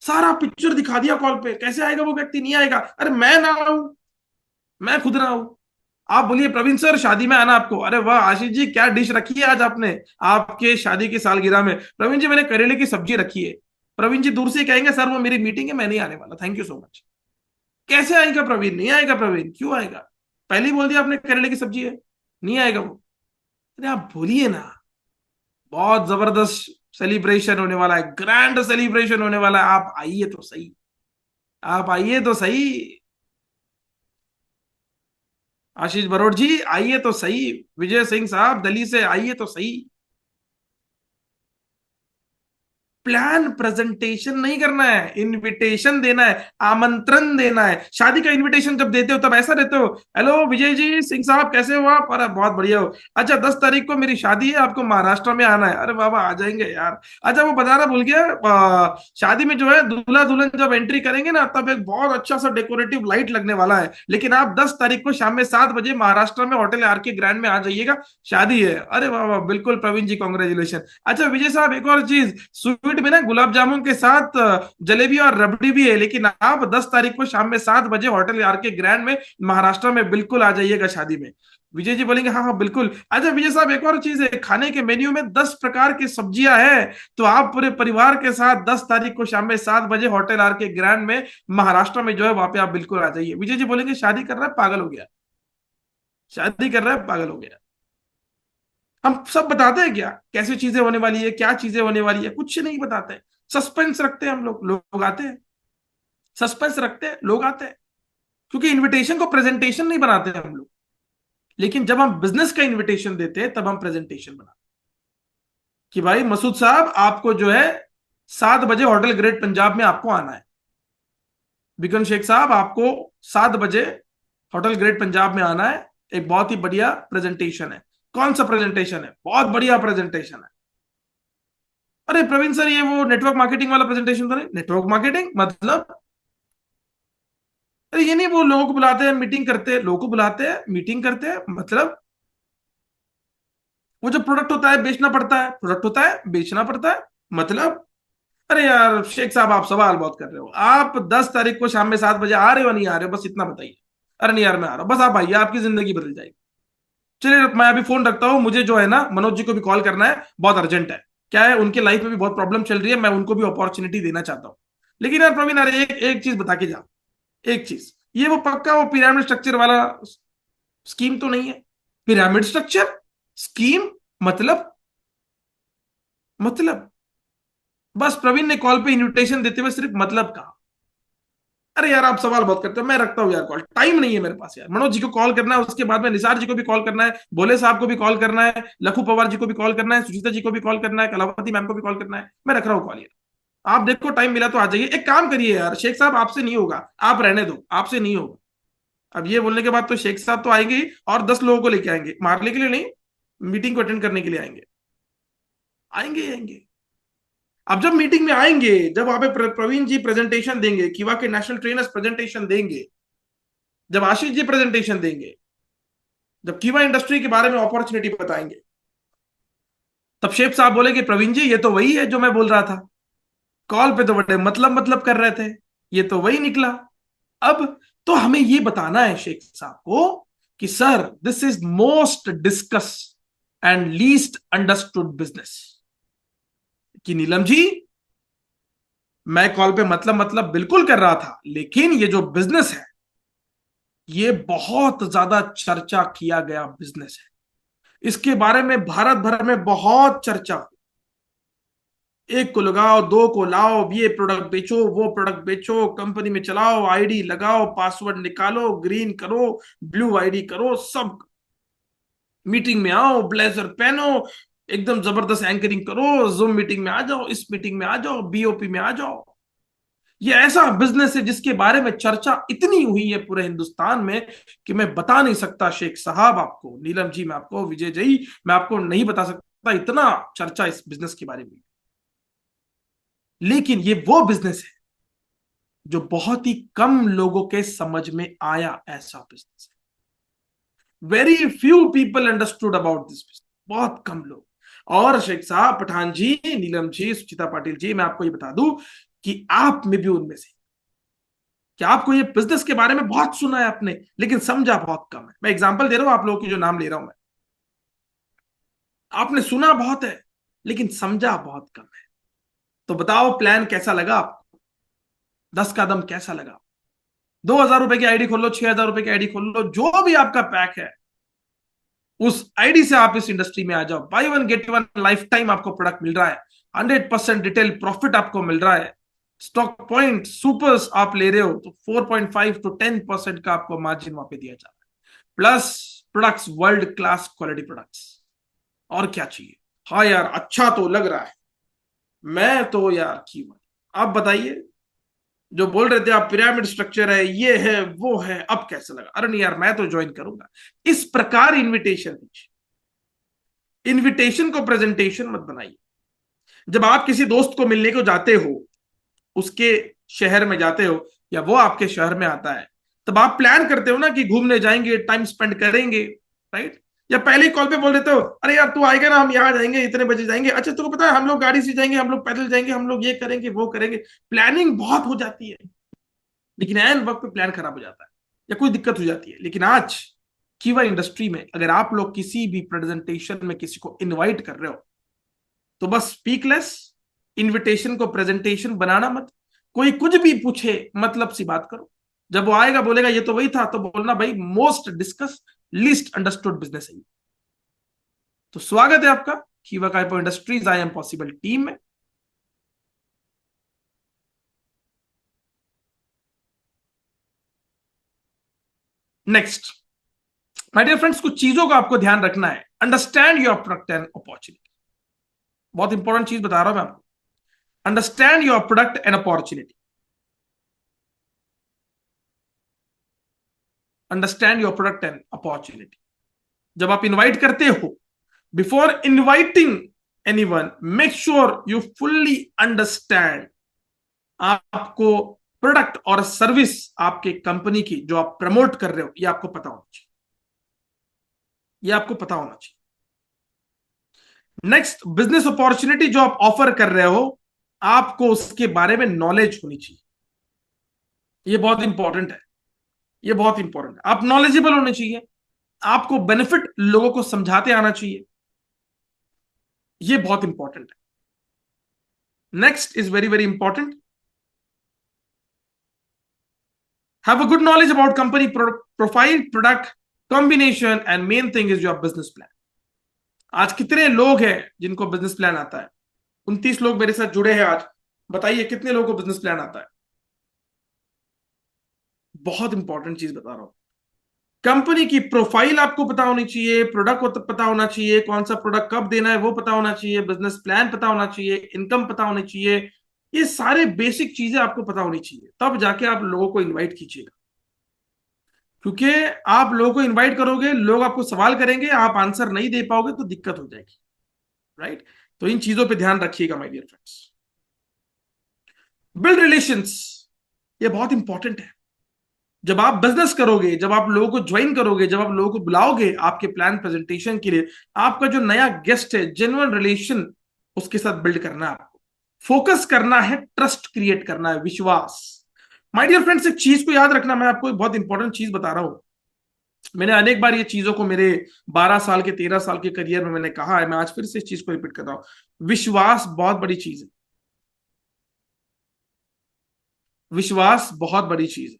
Speaker 1: सारा पिक्चर दिखा दिया कॉल पे, कैसे आएगा वो व्यक्ति? नहीं आएगा। अरे मैं ना आऊं, मैं खुद ना आऊं। आप बोलिए प्रवीण सर शादी में आना आपको। अरे वाह आशीष जी, क्या डिश रखी है आज आपने आपके शादी की सालगिरह में? प्रवीण जी मैंने करेले की सब्जी रखी है। प्रवीण जी दूर से कहेंगे सर वो मेरी मीटिंग है, मैं नहीं आने वाला, थैंक यू सो मच। कैसे आएगा प्रवीण? नहीं आएगा प्रवीण। क्यों आएगा? पहले ही बोल दिया आपने करेले की सब्जी है, नहीं आएगा वो। अरे आप बोलिए ना। बहुत जबरदस्त सेलिब्रेशन होने वाला है, ग्रैंड सेलिब्रेशन होने वाला है। आप आइए तो सही, आप आइए तो सही। आशीष बरोड़ जी आइए तो सही, विजय सिंह साहब दिल्ली से आइए तो सही। प्लान प्रेजेंटेशन नहीं करना है, इनविटेशन देना है, आमंत्रण देना है। शादी का इनविटेशन जब देते हो तब ऐसा देते हो, हेलो विजय जी सिंह साहब कैसे हो आप? अरे बहुत बढ़िया हो। अच्छा 10 तारीख को मेरी शादी है, आपको महाराष्ट्र में आना है। अरे बाबा आ जाएंगे यार। अच्छा वो बताना भूल गया, शादी में जो है दूल्हा दुल्हन जब एंट्री करेंगे ना, तब एक बहुत अच्छा सा डेकोरेटिव लाइट लगने वाला है, लेकिन आप 10 तारीख को शाम में 7 बजे महाराष्ट्र में होटल आर के ग्रैंड में आ जाइएगा, शादी है। अरे वाह वाह, बिल्कुल प्रवीण जी कॉन्ग्रेचुलेशन। अच्छा विजय साहब एक और चीज, स्वीट में ना गुलाब जामुन के साथ जलेबी और रबड़ी भी है, लेकिन आप 10 तारीख को शाम में 7 बजे होटल आर के ग्रैंड में महाराष्ट्र में बिल्कुल आ जाइएगा शादी में। विजय जी बोलेंगे हाँ हाँ बिल्कुल। अच्छा विजय साहब एक और चीज है, खाने के मेन्यू में 10 प्रकार की सब्जियां हैं, तो आप पूरे परिवार के साथ 10 तारीख को शाम में 7 बजे होटल आर के ग्रैंड में महाराष्ट्र में जो है वहां पे आप बिल्कुल आ जाइए। विजय जी बोलेंगे शादी कर रहा है पागल हो गया, शादी कर रहा है पागल हो गया। हम सब बताते हैं क्या कैसी चीजें होने वाली है, क्या चीजें होने वाली है? कुछ नहीं बताते। सस्पेंस रखते हैं हम लोग, लोग आते हैं। सस्पेंस रखते हैं, लोग आते हैं। क्योंकि इनविटेशन को प्रेजेंटेशन नहीं बनाते हैं हम लोग, लेकिन जब हम बिजनेस का इनविटेशन देते हैं तब हम प्रेजेंटेशन बनाते हैं कि भाई मसूद साहब आपको जो है 7 बजे होटल ग्रेट पंजाब में आपको आना है। बिकन शेख साहब आपको 7 बजे होटल ग्रेट पंजाब में आना है। एक बहुत ही बढ़िया प्रेजेंटेशन है। कौन सा प्रेजेंटेशन है? बहुत बढ़िया प्रेजेंटेशन है। अरे प्रवीण सर ये वो नेटवर्क मार्केटिंग वाला प्रेजेंटेशन तो नहीं? नेटवर्क मार्केटिंग मतलब? अरे ये नहीं, वो लोगों को बुलाते हैं मीटिंग करते हैं, लोगों को बुलाते हैं मीटिंग करते हैं मतलब? वो जो प्रोडक्ट होता है बेचना पड़ता है, प्रोडक्ट होता है बेचना पड़ता है मतलब? अरे यार शेख साहब आप सवाल बहुत कर रहे हो। आप 10 तारीख को शाम में 7 बजे आ रहे हो नहीं आ रहे हो, बस इतना बताइए। अरे नहीं यार मैं आ रहा हूं, बस आप आइए, आपकी जिंदगी बदल जाएगी। चलिए मैं अभी फोन रखता हूँ, मुझे जो है ना मनोज जी को भी कॉल करना है, बहुत अर्जेंट है। क्या है उनके लाइफ में भी बहुत प्रॉब्लम चल रही है, मैं उनको भी अपॉर्चुनिटी देना चाहता हूँ। लेकिन यार प्रवीण अरे एक एक चीज बता के जा, एक चीज, ये वो पक्का वो पिरामिड स्ट्रक्चर वाला स्कीम तो नहीं है? पिरामिड स्ट्रक्चर स्कीम मतलब? मतलब बस प्रवीण ने कॉल पे इन्विटेशन देते हुए सिर्फ मतलब कहा। अरे यार आप सवाल बहुत करते हो, मैं रखता हूँ यार कॉल, टाइम नहीं है मेरे पास यार। मनोज जी को कॉल करना है, उसके बाद में निसार जी को भी कॉल करना है, भोले साहब को भी कॉल करना है, लखू पवार जी को भी कॉल करना है, सुजीता जी को भी कॉल करना है, कलावती मैम को भी कॉल करना है। मैं रख रहा हूँ कॉल यार। आप देखो टाइम मिला तो आ जाइए। एक काम करिए यार शेख साहब, आपसे नहीं होगा, आप रहने दो, आपसे नहीं होगा। अब ये बोलने के बाद तो शेख साहब तो आएंगे ही, और 10 लोगों को लेके आएंगे, मारने के लिए नहीं, मीटिंग को अटेंड करने के लिए आएंगे। आएंगे आएंगे। अब जब मीटिंग में आएंगे, जब वहां पे प्रवीण जी प्रेजेंटेशन देंगे, किवा के नेशनल ट्रेनर्स प्रेजेंटेशन देंगे, जब आशीष जी प्रेजेंटेशन देंगे, जब कीवा इंडस्ट्री के बारे में अपॉर्चुनिटी बताएंगे, तब शेख साहब बोलेंगे प्रवीण जी ये तो वही है जो मैं बोल रहा था। कॉल पे तो बड़े मतलब कर रहे थे, ये तो वही निकला। अब तो हमें ये बताना है शेख साहब को कि sir this is most discuss and least understood business. कि नीलम जी मैं कॉल पे मतलब बिल्कुल कर रहा था, लेकिन ये जो बिजनेस है ये बहुत ज्यादा चर्चा किया गया बिजनेस है। इसके बारे में भारत भर में बहुत चर्चा हुई। एक को लगाओ, दो को लाओ, ये प्रोडक्ट बेचो, वो प्रोडक्ट बेचो, कंपनी में चलाओ, आईडी लगाओ, पासवर्ड निकालो, ग्रीन करो, ब्लू आईडी करो, सब। मीटिंग में आओ, ब्लेजर पहनो, एकदम जबरदस्त एंकरिंग करो, जूम मीटिंग में आ जाओ, इस मीटिंग में आ जाओ, बीओपी में आ जाओ। ये ऐसा बिजनेस है जिसके बारे में चर्चा इतनी हुई है पूरे हिंदुस्तान में कि मैं बता नहीं सकता शेख साहब आपको, नीलम जी मैं आपको, विजय जी मैं आपको नहीं बता सकता, इतना चर्चा इस बिजनेस के बारे में। लेकिन ये वो बिजनेस है जो बहुत ही कम लोगों के समझ में आया, ऐसा बिजनेस है। Very few people understood about this business, बहुत कम लोग। और शेख साहब, पठान जी, नीलम जी, सुचिता पाटिल जी, मैं आपको ये बता दूं कि आप में भी उनमें से, कि आपको ये बिजनेस के बारे में बहुत सुना है आपने, लेकिन समझा बहुत कम है। मैं एग्जांपल दे रहा हूं आप लोगों की जो नाम ले रहा हूं मैं। आपने सुना बहुत है, लेकिन समझा बहुत कम है। तो बताओ प्लान कैसा लगा आपको? 10 कदम कैसा लगा? ₹2,000 की आईडी खोल लो, ₹6,000 की आईडी खोल लो, जो भी आपका पैक है उस आईडी से आप इस इंडस्ट्री में आ जाओ। By one get one life time आपको प्रोडक्ट मिल रहा है, 100% डिटेल प्रॉफिट आपको मिल रहा है, स्टॉक पॉइंट सुपर्स आप ले रहे हो तो 4.5 to 10% का आपको मार्जिन वहां पे दिया जा रहा है, plus products world class quality products. और क्या चाहिए? हाँ यार, अच्छा तो लग रहा है, मैं तो यार की बात। आप बताइए, जो बोल रहे थे आप पिरामिड स्ट्रक्चर है, ये है वो है, अब कैसा लगा? अरे नहीं यार, मैं तो ज्वाइन करूंगा। इस प्रकार इनविटेशन दीजिए, इनविटेशन को प्रेजेंटेशन मत बनाइए। जब आप किसी दोस्त को मिलने को जाते हो, उसके शहर में जाते हो या वो आपके शहर में आता है, तब आप प्लान करते हो ना कि घूमने जाएंगे, टाइम स्पेंड करेंगे, राइट? या पहले ही कॉल पे बोल देते हो, अरे यार तू आएगा ना, हम यहाँ जाएंगे, इतने बजे जाएंगे, अच्छा तुमको पता है हम लोग गाड़ी से जाएंगे, हम लोग पैदल जाएंगे, हम लोग ये करेंगे वो करेंगे। प्लानिंग बहुत हो जाती है, लेकिन एन वक्त पे प्लान खराब हो जाता है या कोई दिक्कत हो जाती है। लेकिन आज कीवा इंडस्ट्री में अगर आप लोग किसी भी प्रेजेंटेशन में किसी को इनवाइट कर रहे हो, तो बस स्पीकलेस, इनविटेशन को प्रेजेंटेशन बनाना मत। कोई कुछ भी पूछे मतलब सी बात करो। जब वो आएगा बोलेगा ये तो वही था, तो बोलना भाई most discuss least understood business है। तो स्वागत है आपका कीवा काइपो industries I am possible team में। नेक्स्ट माय डियर फ्रेंड्स, कुछ चीजों का आपको ध्यान रखना है। Understand your product and opportunity, बहुत इंपॉर्टेंट चीज बता रहा हूं मैं आपको। Understand your product and opportunity, understand your product and opportunity. जब आप इनवाइट करते हो, before inviting anyone, make sure you fully understand आपको प्रोडक्ट और सर्विस आपके कंपनी की जो आप प्रमोट कर रहे हो ये आपको पता होना चाहिए, ये आपको पता होना चाहिए। नेक्स्ट, बिजनेस अपॉर्चुनिटी जो आप ऑफर कर रहे हो, आपको उसके बारे में नॉलेज होनी चाहिए। ये बहुत इंपॉर्टेंट है, ये बहुत इंपॉर्टेंट है। आप नॉलेजेबल होने चाहिए, आपको बेनिफिट लोगों को समझाते आना चाहिए, ये बहुत इंपॉर्टेंट है। Next is very very important, have a good knowledge about company profile, product combination and main thing is your business plan. आज कितने लोग हैं जिनको बिजनेस प्लान आता है? 29 लोग मेरे साथ जुड़े हैं आज, बताइए कितने लोगों को बिजनेस प्लान आता है? बहुत इंपॉर्टेंट चीज बता रहा हूं। कंपनी की प्रोफाइल आपको पता होनी चाहिए, प्रोडक्ट को पता होना चाहिए, कौन सा प्रोडक्ट कब देना है वो पता होना चाहिए, बिजनेस प्लान पता होना चाहिए, इनकम पता होनी चाहिए। ये सारे बेसिक चीजें आपको पता होनी चाहिए, तब जाके आप लोगों को इनवाइट कीजिएगा। क्योंकि आप लोगों को इनवाइट करोगे, लोग आपको सवाल करेंगे, आप आंसर नहीं दे पाओगे तो दिक्कत हो जाएगी, राइट? तो इन चीजों पे ध्यान रखिएगा my dear friends. Build relations, ये बहुत इंपॉर्टेंट है। जब आप बिजनेस करोगे, जब आप लोगों को ज्वाइन करोगे, जब आप लोगों को बुलाओगे आपके प्लान प्रेजेंटेशन के लिए, आपका जो नया गेस्ट है, जेन्युइन रिलेशन उसके साथ बिल्ड करना है आपको। फोकस करना है, ट्रस्ट क्रिएट करना है, विश्वास। माय डियर फ्रेंड्स, एक चीज को याद रखना, मैं आपको एक बहुत इंपॉर्टेंट चीज बता रहा हूं। मैंने अनेक बार ये चीजों को मेरे 12 साल के 13 साल के करियर में मैंने कहा है, मैं आज फिर से इस चीज को रिपीट कर रहा हूं। विश्वास बहुत बड़ी चीज है, विश्वास बहुत बड़ी चीज है।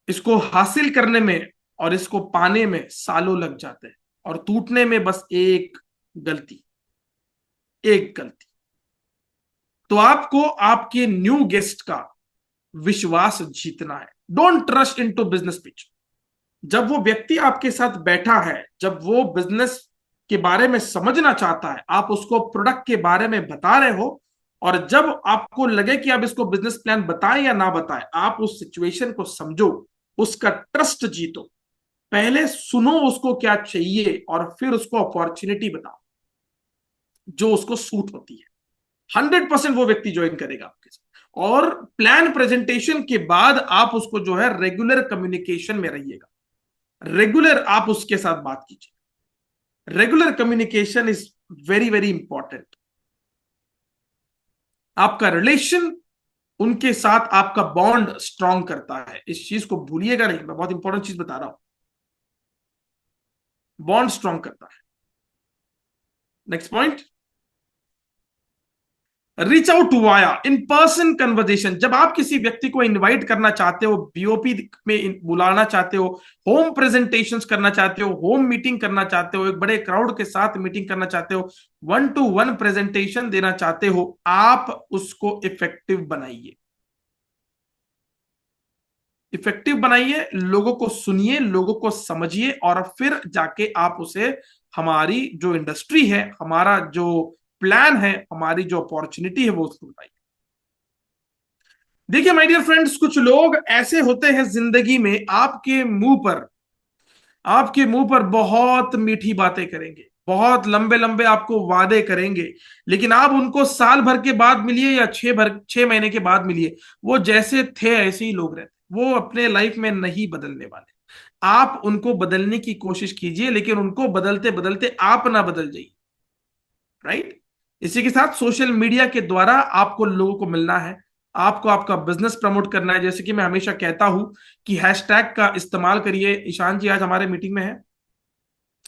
Speaker 1: इसको हासिल करने में और इसको पाने में सालों लग जाते हैं, और टूटने में बस एक गलती, एक गलती। तो आपको आपके न्यू गेस्ट का विश्वास जीतना है। Don't rush into business pitch. जब वो व्यक्ति आपके साथ बैठा है, जब वो बिजनेस के बारे में समझना चाहता है, आप उसको प्रोडक्ट के बारे में बता रहे हो, और जब आपको लगे कि आप इसको बिजनेस प्लान बताएं या ना बताएं, आप उस सिचुएशन को समझो, उसका ट्रस्ट जीतो। पहले सुनो उसको क्या चाहिए और फिर उसको अपॉर्चुनिटी बताओ जो उसको सूट होती है। 100% वो व्यक्ति ज्वाइन करेगा आपके साथ। और प्लान प्रेजेंटेशन के बाद आप उसको जो है रेगुलर कम्युनिकेशन में रहिएगा, रेगुलर आप उसके साथ बात कीजिए। Regular communication is very very important. आपका रिलेशन उनके साथ, आपका बॉन्ड स्ट्रांग करता है, इस चीज को भूलिएगा नहीं, मैं बहुत इंपॉर्टेंट चीज बता रहा हूं। बॉन्ड स्ट्रांग करता है। Next point, reach out via in person conversation, जब आप किसी व्यक्ति को इनवाइट करना चाहते हो, बीओपी में बुलाना चाहते हो, होम प्रेजेंटेशंस करना चाहते हो, होम मीटिंग करना चाहते हो, एक बड़े क्राउड के साथ मीटिंग करना चाहते हो, 1-to-1 प्रेजेंटेशन देना चाहते हो, आप उसको इफेक्टिव बनाइए। इफेक्टिव बनाइए, लोगों को सुनिए, लोगों को समझिए, और फिर जाके आप उसे हमारी जो इंडस्ट्री है, हमारा जो प्लान है, हमारी जो अपॉर्चुनिटी है, वो उसको बताइए। देखिए माय डियर फ्रेंड्स, कुछ लोग ऐसे होते हैं जिंदगी में, आपके मुंह पर बहुत मीठी बातें करेंगे, बहुत लंबे लंबे आपको वादे करेंगे, लेकिन आप उनको साल भर के बाद मिलिए या 6 महीने के बाद मिलिए, वो जैसे थे ऐसे ही लोग रहते, वो अपने लाइफ में नहीं बदलने वाले। आप उनको बदलने की कोशिश कीजिए, लेकिन उनको बदलते बदलते आप ना बदल जाइए। राइट। इसी के साथ सोशल मीडिया के द्वारा आपको लोगों को मिलना है, आपको आपका बिजनेस प्रमोट करना है। जैसे कि मैं हमेशा कहता हूं कि हैशटैग का इस्तेमाल करिए। ईशान जी आज हमारे मीटिंग में है।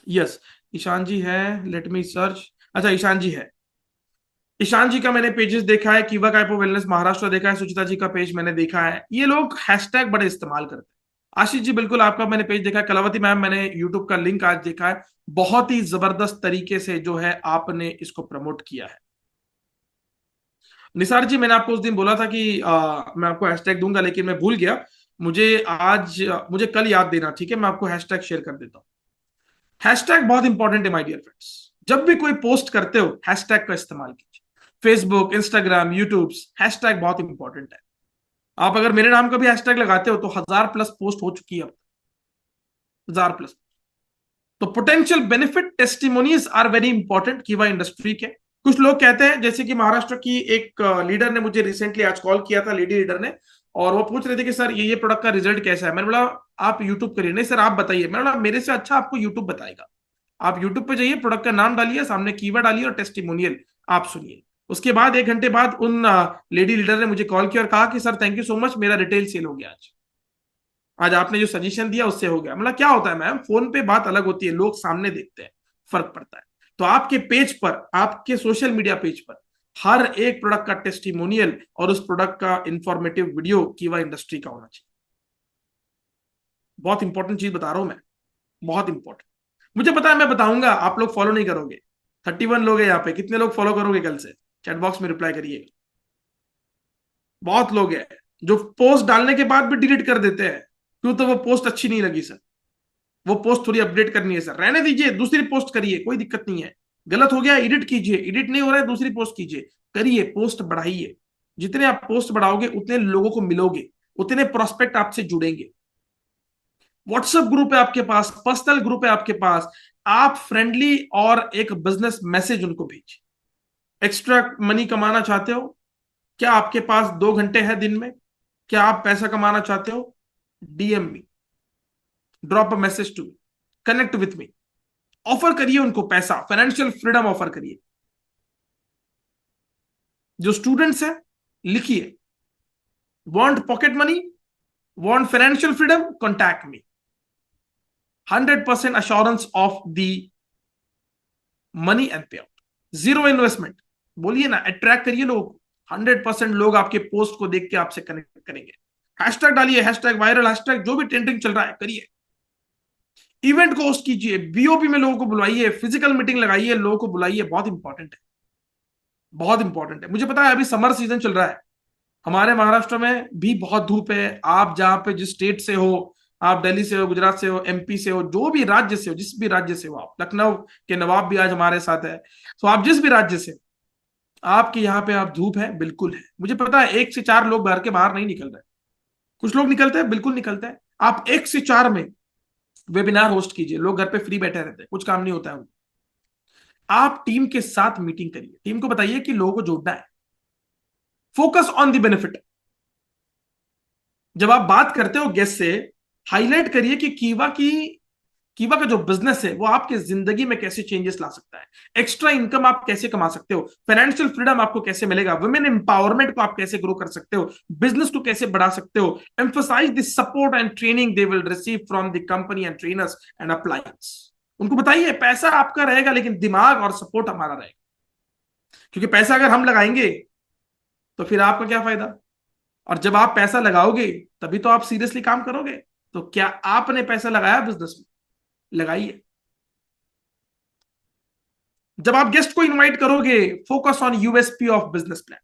Speaker 1: यस, ईशान जी है। Let me search. अच्छा, ईशान जी है। ईशान जी का मैंने पेजेस देखा है, कीवा काइपो वेलनेस महाराष्ट्र देखा है, सुचिता जी का पेज मैंने देखा है, ये लोग हैशटैग बड़े इस्तेमाल करते हैं। आशीष जी बिल्कुल आपका मैंने पेज देखा है। कलावती मैम, मैंने यूट्यूब का लिंक आज देखा है, बहुत ही जबरदस्त तरीके से जो है आपने इसको प्रमोट किया है। निसार जी, मैंने आपको उस दिन बोला था कि मैं आपको हैशटैग दूंगा, लेकिन मैं भूल गया। मुझे कल याद देना, ठीक है? मैं आपको हैशटैग शेयर कर देता हूँ। हैशटैग बहुत इंपॉर्टेंट है माय डियर फ्रेंड्स। जब भी कोई पोस्ट करते हो, हैशटैग का इस्तेमाल कीजिए। फेसबुक, इंस्टाग्राम, यूट्यूब, हैशटैग बहुत इंपॉर्टेंट है। आप अगर मेरे नाम का भी हैशटैग लगाते हो तो 1000+ पोस्ट हो चुकी है अब। 1000+। तो potential benefit testimonies are very important Keeva industry के। कुछ लोग कहते हैं, जैसे कि महाराष्ट्र की एक लीडर ने मुझे रिसेंटली आज कॉल किया था, लेडी लीडर ने, और वो पूछ रहे थे कि सर ये प्रोडक्ट का रिजल्ट कैसा है। मैंने बोला आप यूट्यूब करिए। नहीं सर, आप बताइए। मैंने बोला मेरे से अच्छा आपको यूट्यूब बताएगा। आप यूट्यूब पे जाइए, प्रोडक्ट का नाम डालिए, सामने कीवर्ड डालिए और टेस्टिमोनियल आप सुनिए। उसके बाद 1 घंटे बाद उन लेडी लीडर ने मुझे कॉल किया और कहा कि sir thank you so much, मेरा रिटेल सेल हो गया आज। आज आपने जो सजेशन दिया उससे हो गया। मतलब क्या होता है मैम, फोन पे बात अलग होती है, लोग सामने देखते हैं, फर्क पड़ता है। तो आपके पेज पर, आपके सोशल मीडिया पेज पर हर एक प्रोडक्ट का टेस्टिमोनियल और उस प्रोडक्ट का इंफॉर्मेटिव वीडियो कीवा इंडस्ट्री का होना चाहिए। बहुत इंपॉर्टेंट चीज बता रहा हूं मैं, बहुत इंपॉर्टेंट। मुझे पता है मैं बताऊंगा, आप लोग फॉलो नहीं करोगे। 31 लोग हैं यहाँ पे, कितने लोग फॉलो करोगे कल से? चैट बॉक्स में रिप्लाई करिए। बहुत लोग हैं जो पोस्ट डालने के बाद भी डिलीट कर देते हैं। क्यों? तो वो पोस्ट अच्छी नहीं लगी सर, वो पोस्ट थोड़ी अपडेट करनी है सर, रहने दीजिए, दूसरी पोस्ट करिए, कोई दिक्कत नहीं है। गलत हो गया एडिट कीजिए, एडिट नहीं हो रहा है दूसरी पोस्ट कीजिए, करिए, पोस्ट बढ़ाइए। जितने आप पोस्ट बढ़ाओगे उतने लोगों को मिलोगे, उतने प्रोस्पेक्ट आपसे जुड़ेंगे। व्हाट्सएप ग्रुप है आपके पास, पर्सनल ग्रुप है आपके पास, आप फ्रेंडली और एक बिजनेस मैसेज उनको भेजिए। एक्स्ट्रा मनी कमाना चाहते हो? क्या आपके पास 2 घंटे है दिन में? क्या आप पैसा कमाना चाहते हो? DM me, drop a message to me, connect with me. Offer करिए उनको पैसा, फाइनेंशियल फ्रीडम ऑफर करिए। जो स्टूडेंट्स हैं, लिखिए, want pocket money, want financial freedom, contact me. 100% assurance of the money and पे आउट, जीरो इन्वेस्टमेंट। बोलिए ना, अट्रैक्ट करिए लोगों को। 100% लोग आपके पोस्ट को देख के आपसे कनेक्ट करेंगे। हैशटैग डालिए, हैशटैग वायरल, हैशटैग जो भी ट्रेंडिंग चल रहा है करिए। इवेंट को होस्ट कीजिए, बीओपी में लोगों को बुलाइए, फिजिकल मीटिंग लगाइए, लोगों को बुलाइए। बहुत इंपॉर्टेंट है, बहुत इंपॉर्टेंट है। मुझे पता है अभी समर सीजन चल रहा है, हमारे महाराष्ट्र में भी बहुत धूप है। आप जहां पे जिस स्टेट से हो, आप दिल्ली से हो, गुजरात से हो, एमपी से हो, जो भी राज्य से हो, जिस भी राज्य से हो आप, लखनऊ के नवाब भी आज हमारे साथ है, तो आप जिस भी राज्य से, आपके यहाँ पे आप धूप है, बिल्कुल है। मुझे पता है 1 से 4 लोग घर के बाहर नहीं निकल रहे, कुछ लोग निकलते हैं, बिल्कुल निकलते हैं। आप 1 से 4 में वेबिनार होस्ट कीजिए, लोग घर पे फ्री बैठे रहते हैं, कुछ काम नहीं होता है उनको। आप टीम के साथ मीटिंग करिए, टीम को बताइए कि लोगों को जोड़ना है। Focus on the benefit. जब आप बात करते हो गेस्ट से, हाईलाइट करिए कि कीवा का जो बिजनेस है वो आपके जिंदगी में कैसे चेंजेस ला सकता है, एक्स्ट्रा इनकम आप कैसे कमा सकते हो, फाइनेंशियल फ्रीडम आपको कैसे मिलेगा, वुमेन एम्पावरमेंट को आप कैसे ग्रो कर सकते हो, बिजनेस को कैसे बढ़ा सकते हो। Emphasize the support and training they will receive from the company and trainers and uplines. उनको बताइए पैसा आपका रहेगा, लेकिन दिमाग और सपोर्ट हमारा रहेगा। क्योंकि पैसा अगर हम लगाएंगे तो फिर आपका क्या फायदा? और जब आप पैसा लगाओगे तभी तो आप सीरियसली काम करोगे। तो क्या आपने पैसा लगाया बिजनेस में? लगाइए। जब आप गेस्ट को इनवाइट करोगे, focus on USP of business plan.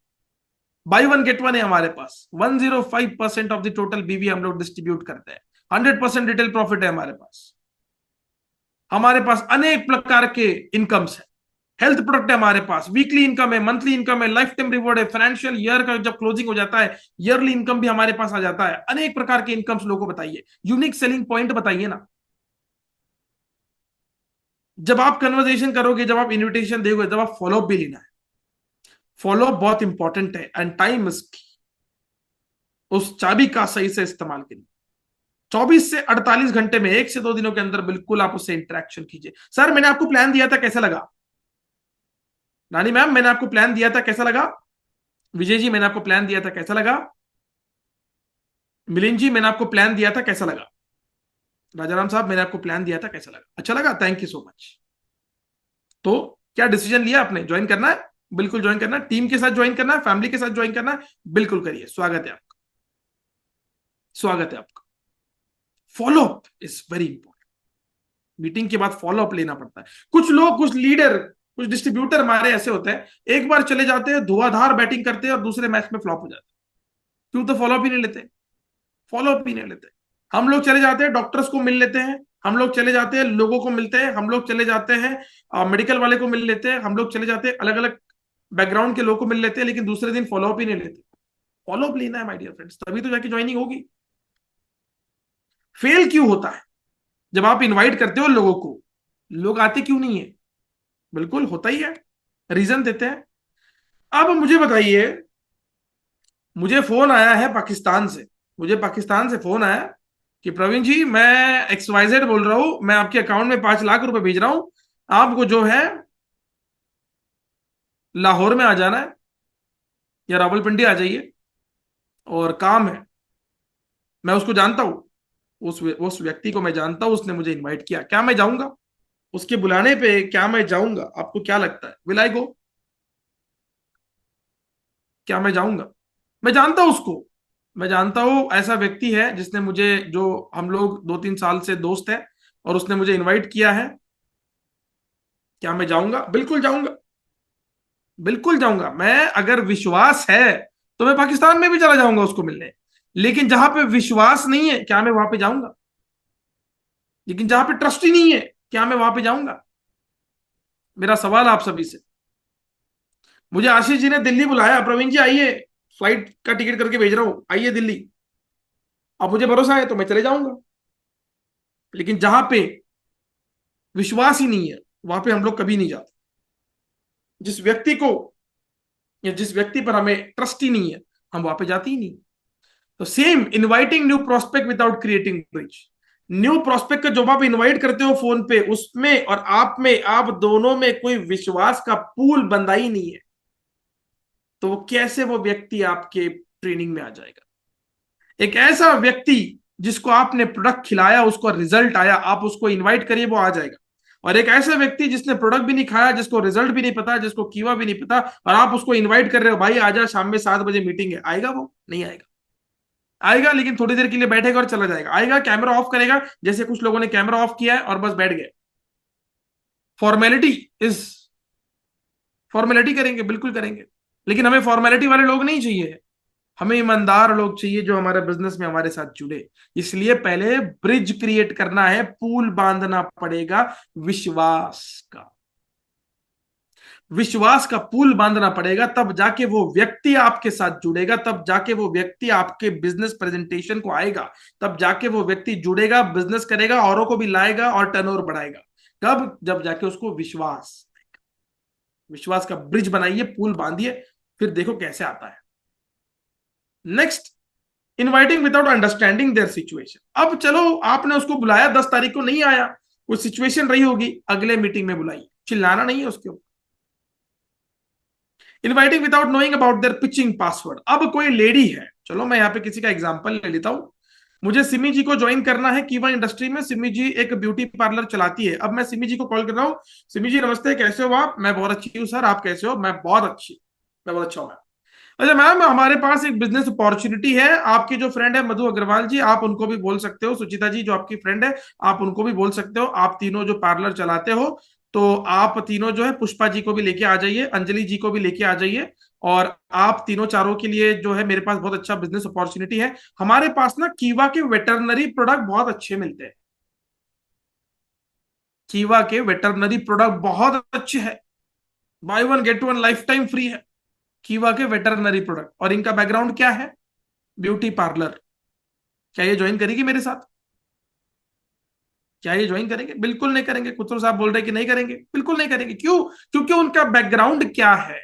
Speaker 1: By one get one है हमारे पास, 105% ऑफ द टोटल बीवी हम लोग डिस्ट्रीब्यूट करते हैं। 100% रिटेल प्रॉफिट है हमारे पास। हमारे पास अनेक प्रकार के इनकम्स है। हेल्थ प्रोडक्ट है हमारे पास, वीकली इनकम है, मंथली इनकम है, लाइफ टाइम रिवॉर्ड है, फाइनेंशियल ईयर का जब क्लोजिंग हो जाता है ईयरली इनकम भी हमारे पास आ जाता है। अनेक प्रकार के इनकम्स लोगों को बताइए, यूनिक सेलिंग पॉइंट बताइए ना। जब आप कन्वर्सेशन करोगे, जब आप इन्विटेशन दोगे, जब आप फॉलोअप भी लेना है। फॉलोअप बहुत इंपॉर्टेंट है एंड टाइम इज की। उस चाबी का सही से इस्तेमाल करिए। 24 से 48 घंटे में, 1 से 2 दिनों के अंदर बिल्कुल आप उससे इंटरेक्शन कीजिए। सर मैंने आपको प्लान दिया था, कैसा लगा? रानी मैम मैंने आपको प्लान दिया था, कैसा लगा? विजय जी मैंने आपको प्लान दिया था, कैसा लगा? मिलिंद जी मैंने आपको प्लान दिया था, कैसा लगा? राजाराम साहब मैंने आपको प्लान दिया था, कैसा लगा? अच्छा लगा, थैंक यू सो मच। तो क्या डिसीजन लिया आपने? ज्वाइन करना है? बिल्कुल ज्वाइन करना है। टीम के साथ ज्वाइन करना है, फैमिली के साथ ज्वाइन करना है, बिल्कुल करिए। स्वागत है आपका, स्वागत है आपका। Follow up is very important. Meeting के बाद फॉलोअप लेना पड़ता है। कुछ लोग, कुछ लीडर, कुछ डिस्ट्रीब्यूटर हमारे ऐसे होते हैं, एक बार चले जाते हैं, धुआंधार बैटिंग करते हैं और दूसरे मैच में फ्लॉप हो जाते हैं। क्यों? तो फॉलोअप ही नहीं लेते। फॉलोअप ही नहीं लेते। हम लोग चले जाते हैं, डॉक्टर्स को मिल लेते हैं, हम लोग चले जाते हैं, लोगों को मिलते हैं, हम लोग चले जाते हैं, मेडिकल वाले को मिल लेते हैं, हम लोग चले जाते हैं, अलग अलग बैकग्राउंड के लोगों को मिल लेते हैं, लेकिन दूसरे दिन फॉलोअप ही नहीं लेते। फॉलोअप लेना है माय डियर फ्रेंड्स, तभी तो जाके ज्वाइनिंग होगी। फेल क्यों होता है? जब आप इनवाइट करते हो लोगों को, लोग आते क्यों नहीं है? बिल्कुल होता ही है, रीजन देते हैं। अब मुझे बताइए, मुझे फोन आया है पाकिस्तान से, मुझे पाकिस्तान से फोन आया कि प्रवीण जी मैं XYZ बोल रहा हूं, मैं आपके अकाउंट में 5 लाख रुपए भेज रहा हूं, आपको जो है लाहौर में आ जाना है या रावलपिंडी आ जाइए और काम है। मैं उसको जानता हूं, उस व्यक्ति को मैं जानता हूं, उसने मुझे इनवाइट किया। क्या मैं जाऊंगा उसके बुलाने पे? क्या मैं जाऊंगा? आपको क्या लगता है, विल आई गो? क्या मैं जाऊंगा? मैं जानता हूं उसको, मैं जानता हूं ऐसा व्यक्ति है जिसने मुझे, जो हम लोग 2-3 साल से दोस्त है, और उसने मुझे इनवाइट किया है। क्या मैं जाऊंगा? बिल्कुल जाऊंगा, बिल्कुल जाऊंगा। मैं, अगर विश्वास है तो मैं पाकिस्तान में भी चला जाऊंगा उसको मिलने। लेकिन जहां पे विश्वास नहीं है, क्या मैं वहां पे जाऊंगा? लेकिन जहां पे ट्रस्ट ही नहीं है, क्या मैं वहां पे जाऊंगा? मेरा सवाल आप सभी से। मुझे आशीष जी ने दिल्ली बुलाया, प्रवीण जी आइए, फ्लाइट का टिकट करके भेज रहा हूं, आइए दिल्ली। अब मुझे भरोसा है तो मैं चले जाऊंगा। लेकिन जहां पे विश्वास ही नहीं है, वहां पे हम लोग कभी नहीं जाते। जिस व्यक्ति को, या जिस व्यक्ति पर हमें ट्रस्ट ही नहीं है, हम वहां पे जाते ही नहीं। तो same, inviting new prospect without creating bridge. New prospect का जब आप इनवाइट करते हो फोन पे, उसमें और आप में, आप दोनों में कोई विश्वास का पूल बंधा ही नहीं है, तो वो कैसे वो व्यक्ति आपके ट्रेनिंग में आ जाएगा? एक ऐसा व्यक्ति जिसको आपने प्रोडक्ट खिलाया, उसको रिजल्ट आया, आप उसको इनवाइट करिए, वो आ जाएगा। और एक ऐसा व्यक्ति जिसने प्रोडक्ट भी नहीं खाया, जिसको रिजल्ट भी नहीं पता, जिसको कीवा भी नहीं पता, और आप उसको इनवाइट कर रहे हो, भाई आजा शाम में 7 बजे मीटिंग है, आएगा? वो नहीं आएगा। आएगा लेकिन थोड़ी देर के लिए बैठेगा और चला जाएगा। आएगा, कैमरा ऑफ करेगा, जैसे कुछ लोगों ने कैमरा ऑफ किया है और बस बैठ गए। फॉर्मेलिटी इज, फॉर्मेलिटी करेंगे, बिल्कुल करेंगे, लेकिन हमें फॉर्मेलिटी वाले लोग नहीं चाहिए। हमें ईमानदार लोग चाहिए जो हमारे बिजनेस में हमारे साथ जुड़े। इसलिए पहले ब्रिज क्रिएट करना है, पुल बांधना पड़ेगा विश्वास का। विश्वास का पुल बांधना पड़ेगा, तब जाके वो व्यक्ति आपके साथ जुड़ेगा, तब जाके वो व्यक्ति आपके बिजनेस प्रेजेंटेशन को आएगा, तब जाके वो व्यक्ति जुड़ेगा, बिजनेस करेगा, औरों को भी लाएगा और टर्नओवर बढ़ाएगा। कब? जब जाके उसको विश्वास, विश्वास का ब्रिज बनाइए, पुल बांधिए, फिर देखो कैसे आता है। Next, inviting without understanding their situation. अब चलो आपने उसको बुलाया, 10 तारीख को नहीं आया, कोई सिचुएशन रही होगी, अगले मीटिंग में बुलाइए, चिल्लाना नहीं है उसके ऊपर। Inviting without knowing about their pitching password. अब कोई लेडी है, चलो मैं यहाँ पे किसी का एग्जांपल ले लेता हूँ। मुझे सिमी जी को ज्वाइन करना है कीवा इंडस्ट्री में। सिमी जी एक ब्यूटी पार्लर चलाती है। अब मैं सिमी जी को कॉल कर रहा हूँ, सिमी जी नमस्ते, कैसे हो आप? मैं बहुत अच्छी हूँ सर, आप कैसे हो? मैं बहुत अच्छी, मैं बहुत अच्छा हूँ। अच्छा मैम, हमारे पास एक बिजनेस अपॉर्चुनिटी है, आपके जो फ्रेंड है मधु अग्रवाल जी, आप उनको भी बोल सकते हो, सुचिता जी जो आपकी फ्रेंड है, आप उनको भी बोल सकते हो, आप तीनों जो पार्लर चलाते हो, तो आप तीनों जो है पुष्पा जी को भी लेके आ जाइए, अंजलि जी को भी लेके आ जाइए, और आप तीनों चारों के लिए जो है मेरे पास बहुत अच्छा बिजनेस अपॉर्चुनिटी है। हमारे पास ना कीवा के वेटरनरी प्रोडक्ट बहुत अच्छे मिलते हैं। कीवा के वेटरनरी प्रोडक्ट बहुत अच्छे हैं, by one get one life time free है। कीवा के वेटरनरी प्रोडक्ट, और इनका बैकग्राउंड क्या है? Beauty parlour. क्या ये ज्वाइन करेगी मेरे साथ? क्या ये ज्वाइन करेंगे? बिल्कुल नहीं करेंगे। कुतुब साहब बोल रहे कि नहीं करेंगे, बिल्कुल नहीं करेंगे। क्यों? क्योंकि उनका बैकग्राउंड क्या है,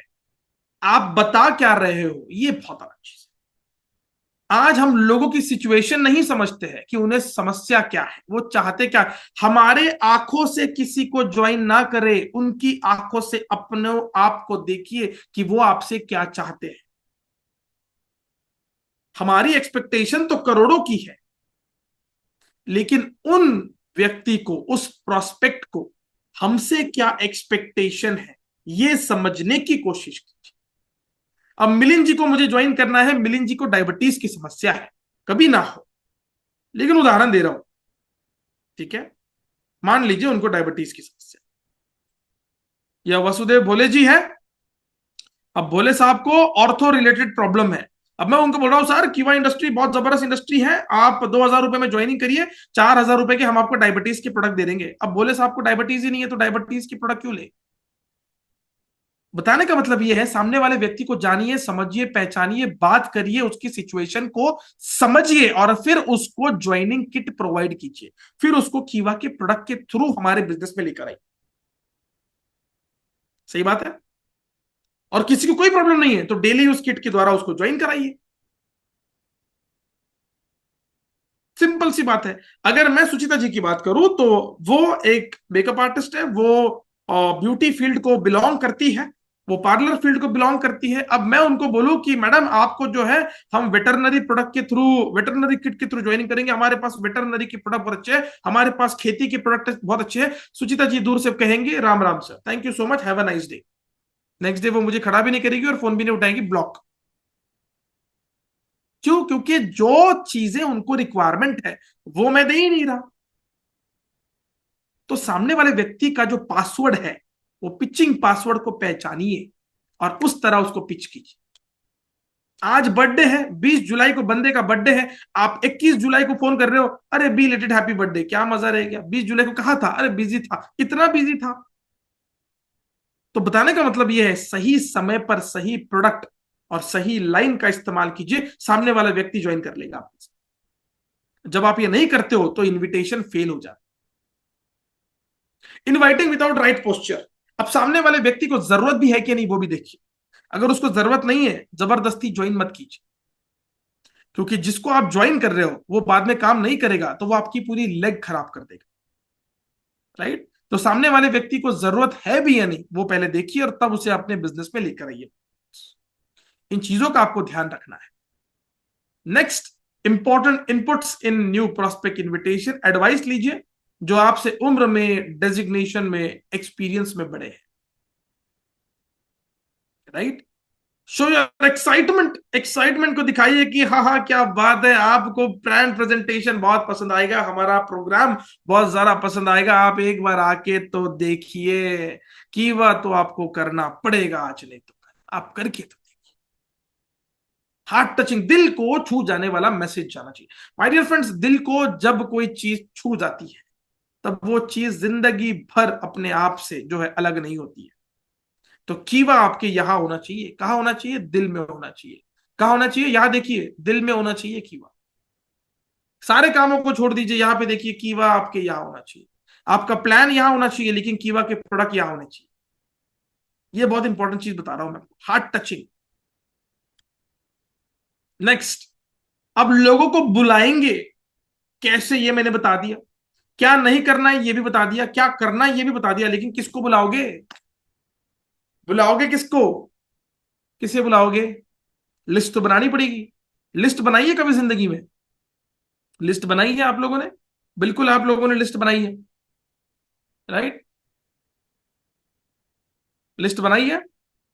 Speaker 1: आप बता क्या रहे हो, ये बहुत बड़ा चीज है। आज हम लोगों की सिचुएशन नहीं समझते हैं कि उन्हें समस्या क्या है, वो चाहते क्या है। हमारे आंखों से किसी को ज्वाइन ना करे, उनकी आंखों से अपने आप को देखिए कि वो आपसे क्या चाहते हैं। हमारी एक्सपेक्टेशन तो करोड़ों की है, लेकिन उन व्यक्ति को, उस प्रोस्पेक्ट को हमसे क्या एक्सपेक्टेशन है, ये समझने की कोशिश कीजिए। अब मिलिंद जी को मुझे ज्वाइन करना है, मिलिंद जी को डायबिटीज की समस्या है, कभी ना हो, लेकिन उदाहरण दे रहा हूं, ठीक है? मान लीजिए उनको डायबिटीज की समस्या, या वसुदेव भोले जी है, अब भोले साहब को ऑर्थो रिलेटेड प्रॉब्लम है। अब मैं उनको बोल रहा हूं सर कीवा इंडस्ट्री बहुत जबरदस्त इंडस्ट्री है, आप 2,000 रुपए में ज्वाइनिंग करिए, 4,000 रुपए के हम आपको डायबिटीज के प्रोडक्ट दे देंगे। अब भोले साहब को डायबिटीज ही नहीं है, तो डायबिटीज की प्रोडक्ट क्यों ले? बताने का मतलब ये है, सामने वाले व्यक्ति को जानिए, समझिए, पहचानिए, बात करिए, उसकी सिचुएशन को समझिए, और फिर उसको ज्वाइनिंग किट प्रोवाइड कीजिए, फिर उसको कीवा के प्रोडक्ट के थ्रू हमारे बिजनेस में लेकर आइए। सही बात है। और किसी को कोई प्रॉब्लम नहीं है तो डेली यूज किट के द्वारा उसको ज्वाइन कराइए। सिंपल सी बात है। अगर मैं सुचिता जी की बात करूं तो वो एक मेकअप आर्टिस्ट है, वो ब्यूटी फील्ड को बिलोंग करती है, वो पार्लर फील्ड को बिलोंग करती है। अब मैं उनको बोलूं कि मैडम आपको जो है हम वेटरनरी प्रोडक्ट के थ्रू, वेटरनरी किट के थ्रू ज्वाइनिंग करेंगे, हमारे पास वेटरनरी के प्रोडक्ट बहुत अच्छे हैं, हमारे पास खेती के प्रोडक्ट बहुत अच्छे हैं। सुचिता जी दूर से कहेंगे Ram Ram sir, thank you so much, have a nice day. Next day वो मुझे खड़ा भी नहीं करेगी और फोन भी नहीं उठाएगी, ब्लॉक। क्यों? क्योंकि जो चीजें उनको रिक्वायरमेंट है वो मैं दे ही नहीं रहा। तो सामने वाले व्यक्ति का जो पासवर्ड है, वो पिचिंग पासवर्ड को पहचानिए और उस तरह उसको पिच कीजिए। आज बर्थडे है, 20 जुलाई को बंदे का बर्थडे है, आप 21 जुलाई को फोन कर रहे हो, अरे बी लेटेड हैप्पी बर्थडे, क्या मजा रह गया, 20 जुलाई को कहा था, अरे बिजी था, इतना बिजी था। तो बताने का मतलब यह है, सही समय पर सही प्रोडक्ट और सही लाइन का इस्तेमाल कीजिए, सामने वाला व्यक्ति ज्वाइन कर लेगा आपसे। जब आप ये नहीं करते हो तो इनविटेशन फेल हो जाता है। Inviting without right posture. अब सामने वाले व्यक्ति को जरूरत भी है कि नहीं वो भी देखिए। अगर उसको जरूरत नहीं है, जबरदस्ती ज्वाइन मत कीजिए, क्योंकि जिसको आप ज्वाइन कर रहे हो वो बाद में काम नहीं करेगा तो वो आपकी पूरी लेग खराब कर देगा। राइट? तो सामने वाले व्यक्ति को जरूरत है भी या नहीं वो पहले देखिए, और तब उसे अपने बिजनेस में लेकर आइए। इन चीजों का आपको ध्यान रखना है। नेक्स्ट, इंपॉर्टेंट इनपुट्स इन न्यू प्रोस्पेक्ट इनविटेशन, एडवाइस लीजिए जो आपसे उम्र में, डेजिग्नेशन में, एक्सपीरियंस में बड़े हैं। Right? Show your excitement, excitement को दिखाइए कि हाँ हाँ क्या बात है, आपको ब्रांड प्रेजेंटेशन बहुत पसंद आएगा, हमारा प्रोग्राम बहुत ज्यादा पसंद आएगा, आप एक बार आके तो देखिए, कि वह तो आपको करना पड़ेगा, आज नहीं तो आप करके तो। हार्ट टचिंग, दिल को छू जाने वाला मैसेज जाना चाहिए। माय डियर फ्रेंड्स, दिल को जब कोई चीज छू जाती है तब वो चीज जिंदगी भर अपने आप से जो है अलग नहीं होती है। तो कीवा आपके यहां होना चाहिए। कहां होना चाहिए? दिल में होना चाहिए। कहां होना चाहिए? यहां देखिए, दिल में होना चाहिए कीवा। सारे कामों को छोड़ दीजिए, यहां पे देखिए, कीवा आपके यहां होना चाहिए। आपका प्लान यहां होना चाहिए, लेकिन कीवा के प्रोडक्ट यहां होने चाहिए। ये बहुत इंपॉर्टेंट चीज बता रहा हूं मैं आपको, हार्ट टचिंग। नेक्स्ट, अब लोगों को बुलाएंगे कैसे, ये मैंने बता दिया। क्या नहीं करना है ये भी बता दिया, क्या करना है ये भी बता दिया, लेकिन किसको बुलाओगे? बुलाओगे किसको? किसे बुलाओगे? लिस्ट तो बनानी पड़ेगी। लिस्ट बनाई है कभी जिंदगी में? लिस्ट बनाई है आप लोगों ने? बिल्कुल आप लोगों ने लिस्ट बनाई है। राइट? लिस्ट बनाई है।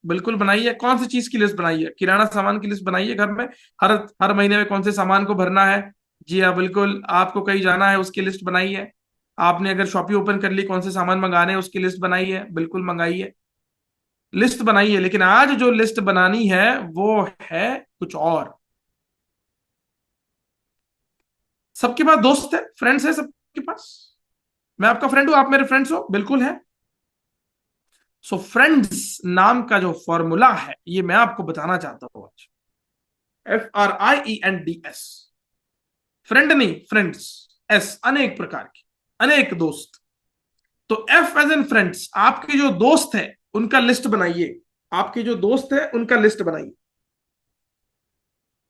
Speaker 1: बिल्कुल बनाई है। कौन सी चीज की लिस्ट बनाई है? किराना सामान की लिस्ट बनाई है घर में। हर हर महीने में कौन से सामान को भरना है? जी हाँ बिल्कुल। आपको कहीं जाना है उसकी लिस्ट बनाई है। आपने अगर शॉपिंग ओपन कर ली, कौन से सामान मंगाने हैं उसकी लिस्ट बनाई है, बिल्कुल मंगाई है, लिस्ट बनाई है। लेकिन आज जो लिस्ट बनानी है वो है कुछ और। सबके पास दोस्त है, फ्रेंड्स है सबके पास। मैं आपका फ्रेंड हूं, आप मेरे फ्रेंड्स हो, बिल्कुल है। सो फ्रेंड्स नाम का जो फॉर्मूला है ये मैं आपको बताना चाहता हूं आज। FRIENDS। फ्रेंड नहीं, फ्रेंड्स। एस, अनेक प्रकार के, अनेक दोस्त। तो F एज एन फ्रेंड्स, आपके जो दोस्त है उनका लिस्ट बनाइए। आपके जो दोस्त है उनका लिस्ट बनाइए।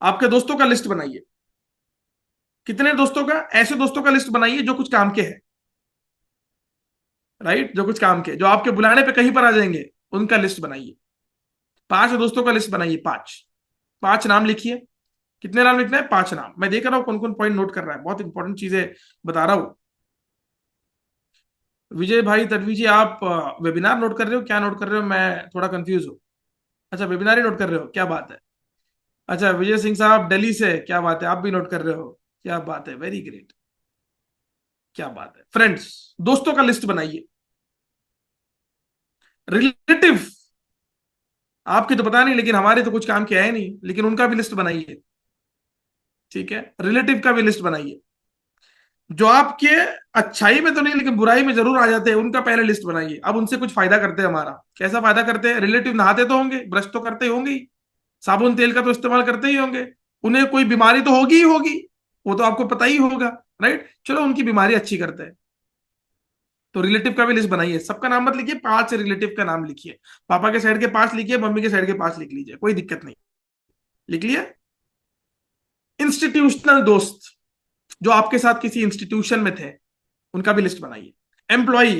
Speaker 1: आपके दोस्तों का लिस्ट बनाइए। कितने दोस्तों का? ऐसे दोस्तों का लिस्ट बनाइए जो कुछ काम के हैं। राइट, जो कुछ काम के, जो आपके बुलाने पे कहीं पर आ जाएंगे, उनका लिस्ट बनाइए। 5 दोस्तों का लिस्ट बनाइए, 5। 5 नाम लिखिए। कितने नाम लिखना है? 5 नाम। मैं देख रहा हूं कौन कौन पॉइंट नोट कर रहा है, बहुत इंपॉर्टेंट चीजें बता रहा हूं। विजय भाई, तडवी जी, आप वेबिनार नोट कर रहे हो, क्या नोट कर रहे हो? मैं थोड़ा कंफ्यूज हूँ। अच्छा, वेबिनार ही नोट कर रहे हो, क्या बात है। अच्छा, विजय सिंह साहब दिल्ली से, क्या बात है, आप भी नोट कर रहे हो, क्या बात है, वेरी ग्रेट, क्या बात है। फ्रेंड्स, दोस्तों का लिस्ट बनाइए। रिलेटिव, आपके तो पता नहीं, लेकिन हमारे तो कुछ काम के है नहीं, लेकिन उनका भी लिस्ट बनाइए। ठीक है, रिलेटिव का भी लिस्ट बनाइए। जो आपके अच्छाई में तो नहीं लेकिन बुराई में जरूर आ जाते हैं, उनका पहले लिस्ट बनाइए। अब उनसे कुछ फायदा करते हैं हमारा। कैसा फायदा करते हैं? रिलेटिव नहाते तो होंगे, ब्रश तो करते ही होंगे ही, साबुन तेल का तो इस्तेमाल करते ही होंगे, उन्हें कोई बीमारी तो होगी ही होगी, वो तो आपको पता ही होगा। राइट, चलो उनकी बीमारी अच्छी करते हैं। तो रिलेटिव का भी लिस्ट बनाइए। सबका नाम मत लिखिए, 5 रिलेटिव का नाम लिखिए। पापा के साइड के 5 लिखिए, मम्मी के साइड के 5 लिख लीजिए, कोई दिक्कत नहीं। लिख लिया। इंस्टीट्यूशनल दोस्त, जो आपके साथ किसी इंस्टीट्यूशन में थे, उनका भी लिस्ट बनाइए। एम्प्लॉय,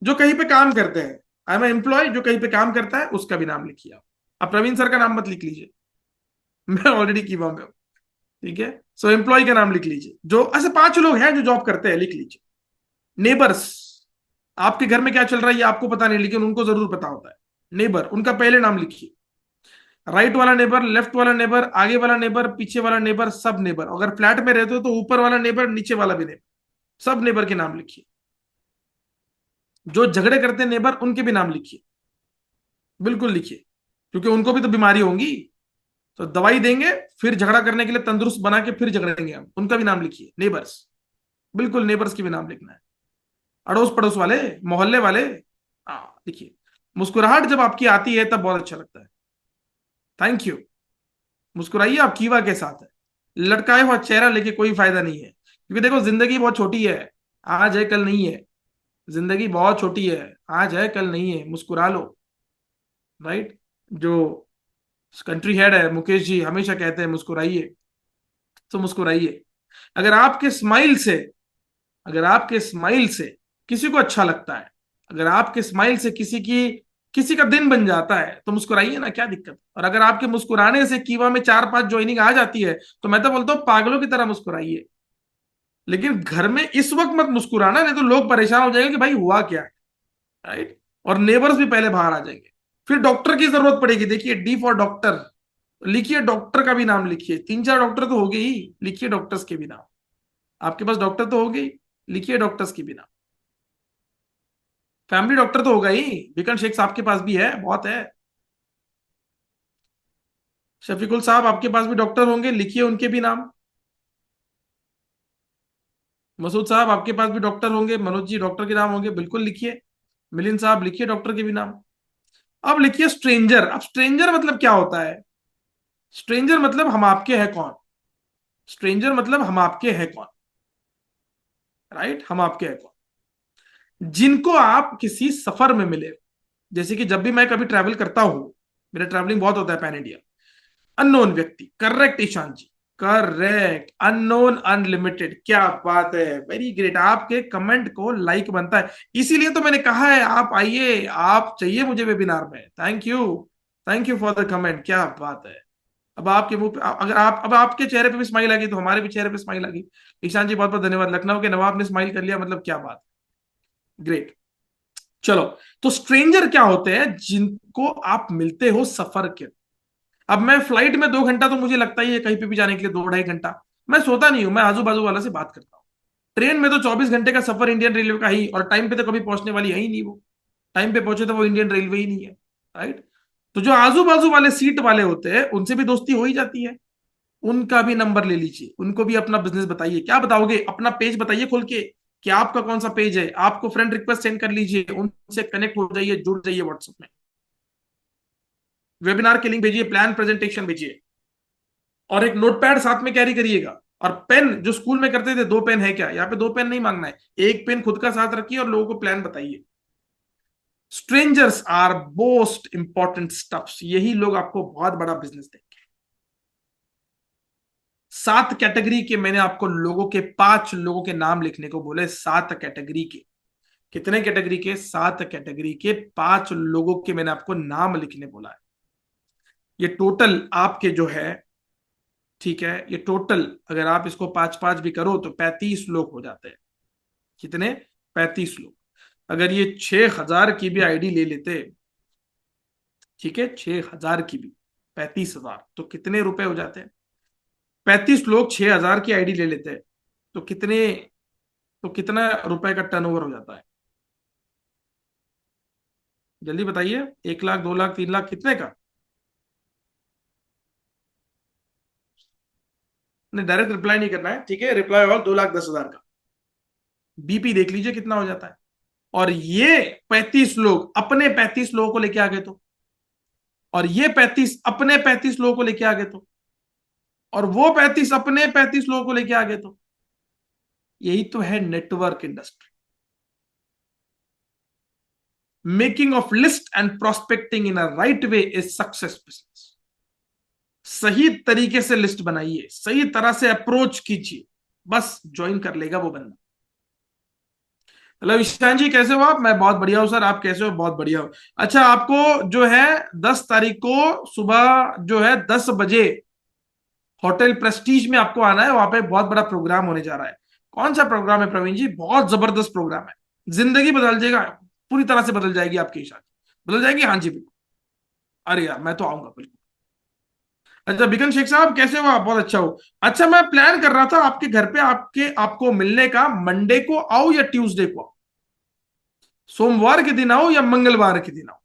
Speaker 1: जो कहीं पे काम करते हैं, आई एम एम्प्लॉय, जो कहीं पे काम करता है उसका भी नाम लिखिए आप। अब प्रवीण सर का नाम मत लिख लीजिए, मैं ऑलरेडी की में हूं। ठीक है, सो एम्प्लॉय का नाम लिख लीजिए। जो ऐसे 5 लोग हैं जो जॉब करते हैं, लिख लीजिए। नेबर्स, आपके घर में क्या चल रहा है ये आपको पता नहीं, लेकिन उनको जरूर पता होता है। नेबर, उनका पहले नाम लिखिए। राइट वाला नेबर, लेफ्ट वाला नेबर, आगे वाला नेबर, पीछे वाला नेबर, सब नेबर। अगर फ्लैट में रहते हो तो ऊपर वाला नेबर, नीचे वाला भी नेबर, सब नेबर के नाम लिखिए। जो झगड़े करते हैं नेबर, उनके भी नाम लिखिए, बिल्कुल लिखिए, क्योंकि उनको भी तो बीमारी होंगी। तो दवाई देंगे, फिर झगड़ा करने के लिए तंदुरुस्त बना के फिर झगड़ेंगे हम, उनका भी नाम लिखिए। नेबर्स, बिल्कुल नेबर्स की भी नाम लिखना है। अड़ोस पड़ोस वाले, मोहल्ले वाले, हाँ लिखिए। मुस्कुराहट जब आपकी आती है तब बहुत अच्छा लगता है। Thank you. मुस्कुराइए, आप कीवा के साथ है। लटकाए हुआ चेहरा लेके कोई फायदा नहीं है, क्योंकि देखो जिंदगी बहुत छोटी है, आज है कल नहीं है। जिंदगी बहुत छोटी है, आज है कल नहीं है, मुस्कुरा लो। राइट, जो कंट्री हेड है मुकेश जी हमेशा कहते हैं मुस्कुराइए। तो मुस्कुराइए। अगर आपके स्माइल से, अगर आपके स्माइल से किसी को अच्छा लगता है, अगर आपके स्माइल से किसी का दिन बन जाता है, तो मुस्कुराइए ना, क्या दिक्कत। और अगर आपके मुस्कुराने से कीवा में 4-5 ज्वाइनिंग आ जाती है, तो मैं तो बोलता हूँ पागलों की तरह मुस्कुराइए। लेकिन घर में इस वक्त मत मुस्कुराना, नहीं तो लोग परेशान हो जाएंगे कि भाई हुआ क्या है। राइट, और नेबर्स भी पहले बाहर आ जाएंगे। फिर डॉक्टर की जरूरत पड़ेगी, देखिए डी फॉर डॉक्टर, लिखिए डॉक्टर का भी नाम लिखिए। 3-4 डॉक्टर तो हो गए ही, लिखिए डॉक्टर्स के भी नाम। आपके पास डॉक्टर तो हो गई, लिखिए डॉक्टर्स की भी नाम। फैमिली डॉक्टर तो होगा ही, बिकन शेख साहब के पास भी है, बहुत है। शफीकुल साहब आपके पास भी डॉक्टर होंगे, लिखिए उनके भी नाम। मसूद साहब आपके पास भी डॉक्टर होंगे, मनोज जी डॉक्टर के नाम होंगे, बिल्कुल लिखिए। मिलिंद साहब लिखिए डॉक्टर के भी नाम। अब लिखिए स्ट्रेंजर। अब स्ट्रेंजर मतलब क्या होता है? स्ट्रेंजर मतलब हम आपके हैं कौन। स्ट्रेंजर मतलब हम आपके हैं कौन। राइट, हम आपके हैं कौन, जिनको आप किसी सफर में मिले। जैसे कि जब भी मैं कभी ट्रैवल करता हूं, मेरा ट्रैवलिंग बहुत होता है पैन इंडिया। अननोन व्यक्ति, करेक्ट ईशान जी, करेक्ट। अननोन अनलिमिटेड, क्या बात है, वेरी ग्रेट। आपके कमेंट को लाइक बनता है, इसीलिए तो मैंने कहा है आप आइए, आप चाहिए मुझे वेबिनार में। Thank you, thank you for the comment, क्या बात है। अब आपके मुंह पे, अगर आप, अब आपके चेहरे पे भी स्माइल आ गई तो हमारे भी चेहरे पे स्माइल आ गई। ईशान जी बहुत बहुत धन्यवाद। लखनऊ के नवाब ने स्माइल कर लिया, मतलब क्या बात, ग्रेट। चलो, तो स्ट्रेंजर क्या होते हैं? जिनको आप मिलते हो सफर के। अब मैं फ्लाइट में 2 घंटा तो मुझे लगता ही है कहीं पे भी जाने के लिए, 2 ढाई घंटा मैं सोता नहीं हूं, मैं आजू बाजू वाला से बात करता हूँ। ट्रेन में तो 24 घंटे का सफर इंडियन रेलवे का ही, और टाइम पे तो कभी पहुंचने वाली है ही नहीं वो। टाइम पे पहुंचे तो वो इंडियन रेलवे ही नहीं है। राइट। तो जो आजू बाजू वाले सीट वाले होते हैं उनसे भी दोस्ती हो ही जाती है। उनका भी नंबर ले लीजिए, उनको भी अपना बिजनेस बताइए। क्या बताओगे? अपना पेज बताइए खोल के कि आपका कौन सा पेज है। आपको फ्रेंड रिक्वेस्ट सेंड कर लीजिए, उनसे कनेक्ट हो जाइए, जुड़ जाइए व्हाट्सएप में। वेबिनार के लिंक भेजिए, प्लान प्रेजेंटेशन भेजिए, और एक नोटपैड साथ में कैरी करिएगा। और पेन, जो स्कूल में करते थे, 2 पेन है क्या? यहाँ पे 2 पेन नहीं मांगना है, एक पेन खुद का साथ रखिए और लोगों को प्लान बताइए। Strangers are most important stuffs, यही लोग आपको बहुत बड़ा बिजनेस देंगे। 7 कैटेगरी के मैंने आपको लोगों के, 5 लोगों के नाम लिखने को बोले, 7 कैटेगरी के। कितने कैटेगरी के? 7 कैटेगरी के 5 लोगों के मैंने आपको नाम लिखने बोला है। ये टोटल आपके जो है, ठीक है, ये टोटल अगर आप इसको 5 5 भी करो तो 35 लोग हो जाते हैं। कितने? 35 लोग। अगर ये 6,000 की भी आईडी ले लेते, ठीक है, 6,000 की भी, 35,000 तो कितने रुपए हो जाते हैं? 35 लोग 6,000 की आईडी ले लेते हैं तो कितने, तो कितना रुपए का टर्नओवर हो जाता है? जल्दी बताइए। 1 लाख, 2 लाख, 3 लाख, कितने का? नहीं, डायरेक्ट रिप्लाई नहीं करना है, ठीक है, रिप्लाई और 2,10,000 का बीपी देख लीजिए कितना हो जाता है। और ये 35 लोग अपने 35 लोगों को लेके आ गए तो, और ये 35 अपने 35 लोगों को लेके आ गए तो, और वो 35 अपने 35 लोगों को लेके आ गए तो, यही तो है network industry. Making of list and prospecting in a right way is success business. सही तरीके से लिस्ट बनाइए, सही तरह से अप्रोच कीजिए, बस ज्वाइन कर लेगा वो बंदा। हेलो ईशान जी, कैसे हो आप? मैं बहुत बढ़िया हूँ सर, आप कैसे हो? बहुत बढ़िया हो। अच्छा, आपको जो है 10 तारीख को सुबह जो है 10 बजे होटल प्रेस्टीज में आपको आना है। वहां पे बहुत बड़ा प्रोग्राम होने जा रहा है। कौन सा प्रोग्राम है प्रवीण जी? बहुत जबरदस्त प्रोग्राम है, जिंदगी बदल जाएगा, पूरी तरह से बदल जाएगी आपकी ईशान जी, बदल जाएगी। हाँ जी बिल्कुल। अरे यार, मैं तो आऊंगा बिल्कुल। अच्छा बिकन शेख साहब, कैसे हो आप? बहुत अच्छा हो। अच्छा, मैं प्लान कर रहा था आपके घर पे आपको मिलने का। मंडे को आओ या ट्यूसडे को आओ? सोमवार के दिन आओ या मंगलवार के दिन आओ?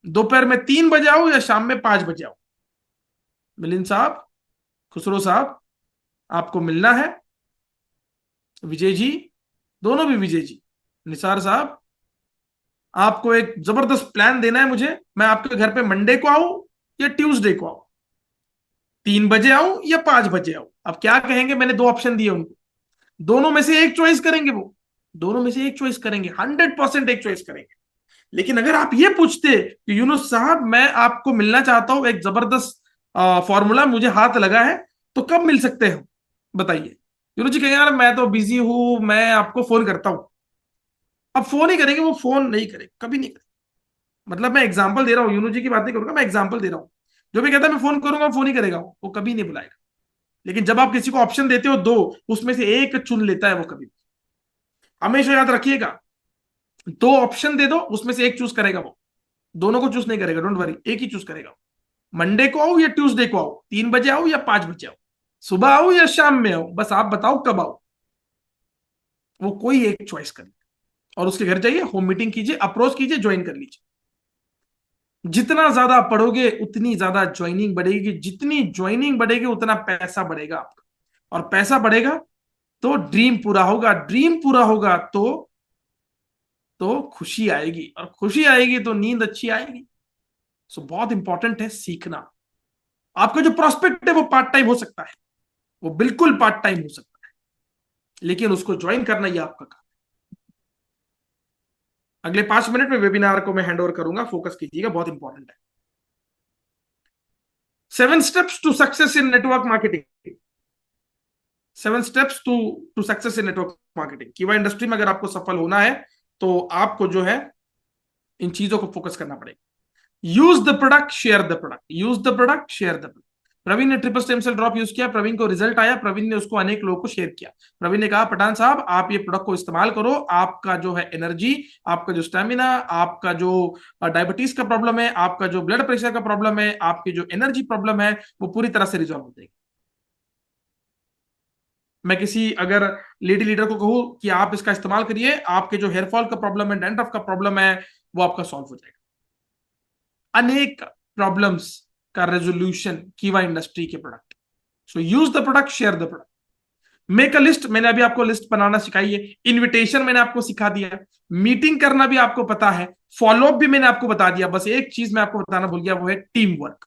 Speaker 1: दोपहर में 3 बजे आओ या शाम में 5 बजे आओ? मिलिंद साहब, खुसरो साहब, आपको मिलना है। विजय जी, दोनों भी विजय जी। निसार साहब, आपको एक जबरदस्त प्लान देना है मुझे। मैं आपके घर पे मंडे को आऊं या ट्यूसडे को आऊं? 3 बजे आऊं या 5 बजे आऊं? अब क्या कहेंगे? मैंने 2 ऑप्शन दिए उनको, दोनों में से एक चॉइस करेंगे वो। दोनों में से एक चॉइस करेंगे, 100% एक चॉइस करेंगे। लेकिन अगर आप ये पूछते कि यूनुस साहब मैं आपको मिलना चाहता हूं, एक जबरदस्त फॉर्मूला मुझे हाथ लगा है, तो कब मिल सकते हो बताइए? यूनुस जी कहेंगे यार मैं तो बिजी हूं, मैं आपको फोन करता हूं। अब फोन ही करेंगे, वो फोन नहीं करेंगे, कभी नहीं करेंगे। मतलब मैं एग्जाम्पल दे रहा हूँ, यूनुस जी की बात नहीं करूंगा, मैं एग्जाम्पल दे रहा हूँ। जो भी कहता है मैं फोन करूंगा, फोन ही करेगा, वो कभी नहीं बुलाएगा। लेकिन जब आप किसी को ऑप्शन देते हो दो, उसमें से एक चुन लेता है वो कभी। हमेशा याद रखिएगा, 2 ऑप्शन दे दो, उसमें से एक चूज करेगा वो। दोनों को चूज नहीं करेगा, डोंट वरी, एक ही चूज करेगा। मंडे को आओ या ट्यूसडे को आओ, 3 बजे आओ या 5 बजे आओ, सुबह आओ या शाम में आओ, बस आप बताओ कब आओ। वो कोई एक चॉइस कर, और उसके घर जाइए, होम मीटिंग कीजिए, अप्रोच कीजिए, ज्वाइन कर लीजिए। जितना ज्यादा पढ़ोगे उतनी ज्यादा ज्वाइनिंग बढ़ेगी, जितनी ज्वाइनिंग बढ़ेगी उतना पैसा बढ़ेगा आपका, और पैसा बढ़ेगा तो ड्रीम पूरा होगा, ड्रीम पूरा होगा तो खुशी आएगी, और खुशी आएगी तो नींद अच्छी आएगी। सो बहुत इंपॉर्टेंट है सीखना। आपका जो प्रोस्पेक्ट है वो पार्ट टाइम हो सकता है, वो बिल्कुल पार्ट टाइम हो सकता है, लेकिन उसको ज्वाइन करना ही आपका काम। अगले 5 मिनट में वेबिनार को मैं हैंड ओवर करूंगा, फोकस कीजिएगा, बहुत इंपॉर्टेंट है। 7 steps to success in network marketing. 7 steps to success in network marketing. Keeva industry में अगर आपको सफल होना है तो आपको जो है इन चीजों को फोकस करना पड़ेगा। Use the product, share the product, use the product, share the product. Praveen ने triple stem cell drop use किया, प्रवीण को रिजल्ट आया, प्रवीण ने उसको अनेक लोगों को शेयर किया। प्रवीण ने कहा पठान साहब आप ये प्रोडक्ट को इस्तेमाल करो, आपका जो है एनर्जी, आपका जो स्टेमिना, आपका जो डायबिटीज का प्रॉब्लम है, आपका जो ब्लड प्रेशर का प्रॉब्लम है, आपकी जो एनर्जी प्रॉब्लम है, वो पूरी तरह से रिजॉल्व हो जाएगी। मैं किसी अगर लेडी लीडर को कहूं कि आप इसका इस्तेमाल करिए, आपके जो हेयर फॉल का प्रॉब्लम है, डैंड्रफ का प्रॉब्लम है, वो आपका सॉल्व हो जाएगा। अनेक प्रॉब्लम्स का रेजोल्यूशन कीवा इंडस्ट्री के product. So use the product, share the product. Make a list, मैंने अभी आपको लिस्ट बनाना सिखाई है। इनविटेशन मैंने आपको सिखा दिया, मीटिंग करना भी आपको पता है, फॉलोअप भी मैंने आपको बता दिया। बस एक चीज मैं आपको बताना भूल गया, वो है टीम वर्क।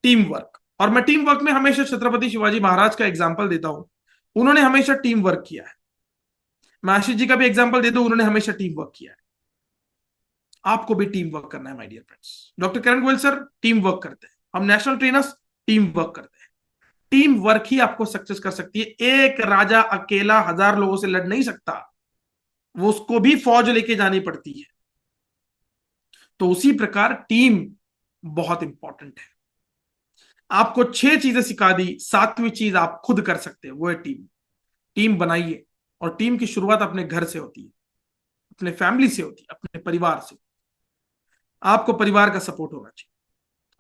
Speaker 1: Team work. और मैं टीम वर्क में हमेशा छत्रपति शिवाजी महाराज का एग्जाम्पल देता हूं, उन्होंने हमेशा टीम वर्क किया है। मैं आशीष जी का भी एग्जाम्पल दे दूं, उन्होंने हमेशा टीम वर्क किया है। आपको भी टीम वर्क करना है my dear friends. Doctor Karan Goyal sir team work करते हैं, हम नेशनल ट्रेनर्स टीम वर्क करते हैं। टीम वर्क ही आपको सक्सेस कर सकती है। एक राजा अकेला 1000 लोगों से लड़ नहीं सकता, वो उसको भी फौज लेके जानी पड़ती है। तो उसी प्रकार टीम बहुत इंपॉर्टेंट है। आपको 6 चीजें सिखा दी, 7वीं चीज आप खुद कर सकते हैं, वो है टीम। टीम बनाइए, और टीम की शुरुआत अपने घर से होती है, अपने फैमिली से होती है, अपने परिवार से। आपको परिवार का सपोर्ट होना चाहिए,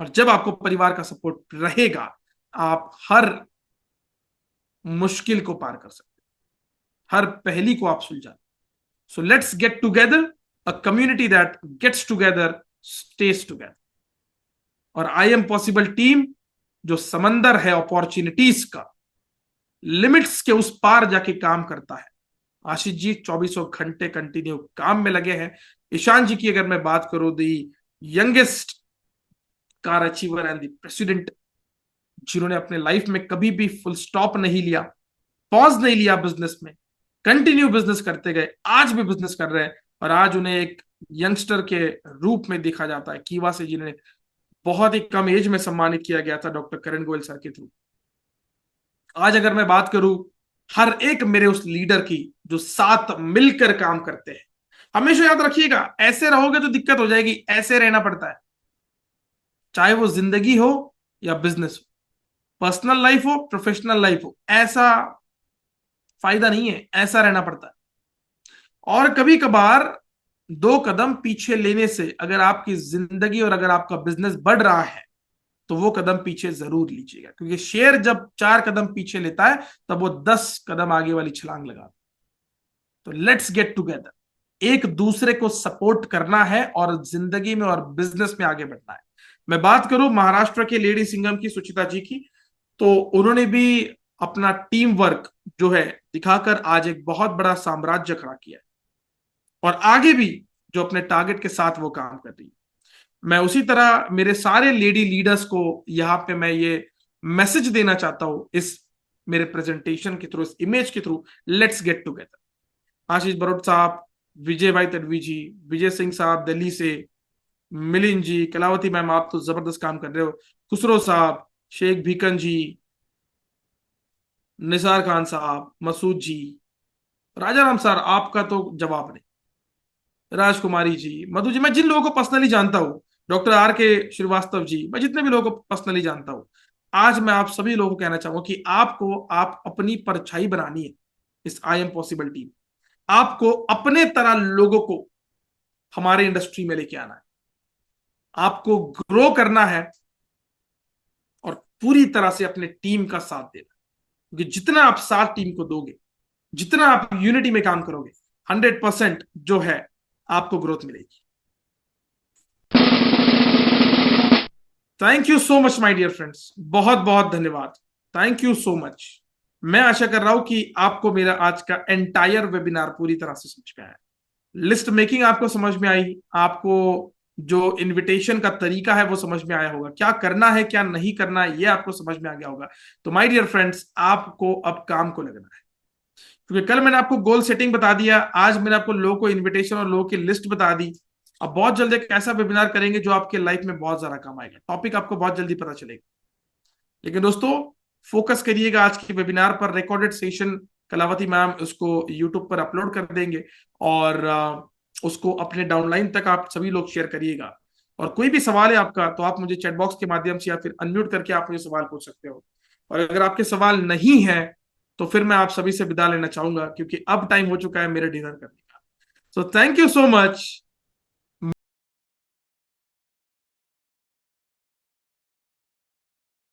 Speaker 1: और जब आपको परिवार का सपोर्ट रहेगा, आप हर मुश्किल को पार कर सकते हैं, हर पहेली को आप सुलझा। So let's get together, a community that gets together stage together. और आई एम पॉसिबल टीम जो समंदर है अपॉर्चुनिटीज का, लिमिट्स के उस पार जाके काम करता है। आशीष जी 2400 घंटे कंटिन्यू काम में लगे हैं। ईशान जी की अगर मैं बात करूं, the youngest car achiever and the president, जिन्होंने अपने लाइफ में कभी भी फुल स्टॉप नहीं लिया, पॉज नहीं लिया बिजनेस में, कंटिन्यू बिजनेस करते गए, आज भी बिजनेस कर रहे हैं। और आज उन्हें एक यंगस्टर के रूप में देखा जाता है, कीवा से जिन्हें बहुत ही कम एज में सम्मानित किया गया था डॉक्टर करण गोयल सर के थ्रू। आज अगर मैं बात करूं हर एक मेरे उस लीडर की जो साथ मिलकर काम करते हैं, हमेशा याद रखिएगा, ऐसे रहोगे तो दिक्कत हो जाएगी, ऐसे रहना पड़ता है। चाहे वो जिंदगी हो या बिजनेस हो, पर्सनल लाइफ हो, प्रोफेशनल लाइफ हो, ऐसा फायदा नहीं है, ऐसा रहना पड़ता है। और कभी कभार 2 कदम पीछे लेने से अगर आपकी जिंदगी और अगर आपका बिजनेस बढ़ रहा है, तो वो कदम पीछे जरूर लीजिएगा, क्योंकि शेर जब 4 कदम पीछे लेता है, तब वो 10 कदम आगे वाली छलांग लगाता है। तो लेट्स गेट टुगेदर, एक दूसरे को सपोर्ट करना है और जिंदगी में और बिजनेस में आगे बढ़ना है। मैं बात करूं महाराष्ट्र के लेडी सिंगम की, सुचिता जी की, तो उन्होंने भी अपना टीम वर्क जो है दिखाकर आज एक बहुत बड़ा साम्राज्य खड़ा किया है, और आगे भी जो अपने टारगेट के साथ वो काम कर रही है। मैं उसी तरह मेरे सारे लेडी लीडर्स को यहां पे मैं ये मैसेज देना चाहता हूं, इस मेरे प्रेजेंटेशन के थ्रू, इस इमेज के थ्रू, लेट्स गेट टुगेदर। आशीष बरोट साहब, विजय भाई तडवी जी, विजय सिंह साहब दिल्ली से, मिलिंद जी, कलावती मैम, आप तो जबरदस्त काम कर रहे हो, खुसरो साहब, शेख भीकन जी, निसार खान साहब, मसूद जी, राजा राम सर, आपका तो जवाब नहीं, राजकुमारी जी, मधु जी, मैं जिन लोगों को पर्सनली जानता हूं, डॉक्टर आर के श्रीवास्तव जी, मैं जितने भी लोगों को पर्सनली जानता हूं, आज मैं आप सभी लोगों को कहना चाहूंगा कि आपको आप अपनी परछाई बनानी है इस आई एम पॉसिबल टीम। आपको अपने तरह लोगों को हमारे इंडस्ट्री में लेके आना है, आपको ग्रो करना है, और पूरी तरह से अपने टीम का साथ देना, क्योंकि जितना आप साथ टीम को दोगे, जितना आप यूनिटी में काम करोगे, 100% जो है आपको ग्रोथ मिलेगी। Thank you so much my dear friends, बहुत बहुत धन्यवाद, थैंक यू सो मच। मैं आशा कर रहा हूं कि आपको मेरा आज का एंटायर वेबिनार पूरी तरह से समझ में आया, लिस्ट मेकिंग आपको समझ में आई, आपको जो इनविटेशन का तरीका है वो समझ में आया होगा, क्या करना है क्या नहीं करना है ये आपको समझ में आ गया होगा। तो माय डियर फ्रेंड्स, आपको अब काम को लगना है, क्योंकि कल मैंने आपको गोल सेटिंग बता दिया, आज मैंने आपको लोगों को इनविटेशन और लोगों की लिस्ट बता दी। अब बहुत जल्दी एक ऐसा वेबिनार करेंगे जो आपके लाइफ में बहुत ज्यादा काम आएगा, टॉपिक आपको बहुत जल्दी पता चलेगा। लेकिन दोस्तों, फोकस करिएगा आज के वेबिनार पर। रिकॉर्डेड सेशन कलावती मैम उसको यूट्यूब पर अपलोड कर देंगे, और उसको अपने डाउनलाइन तक आप सभी लोग शेयर करिएगा। और कोई भी सवाल है आपका तो आप मुझे चैट बॉक्स के माध्यम से या फिर अनम्यूट करके आप मुझे सवाल पूछ सकते हो। और अगर आपके सवाल नहीं है तो फिर मैं आप सभी से विदा लेना चाहूंगा, क्योंकि अब टाइम हो चुका है मेरे डिनर करने का। So thank you so much.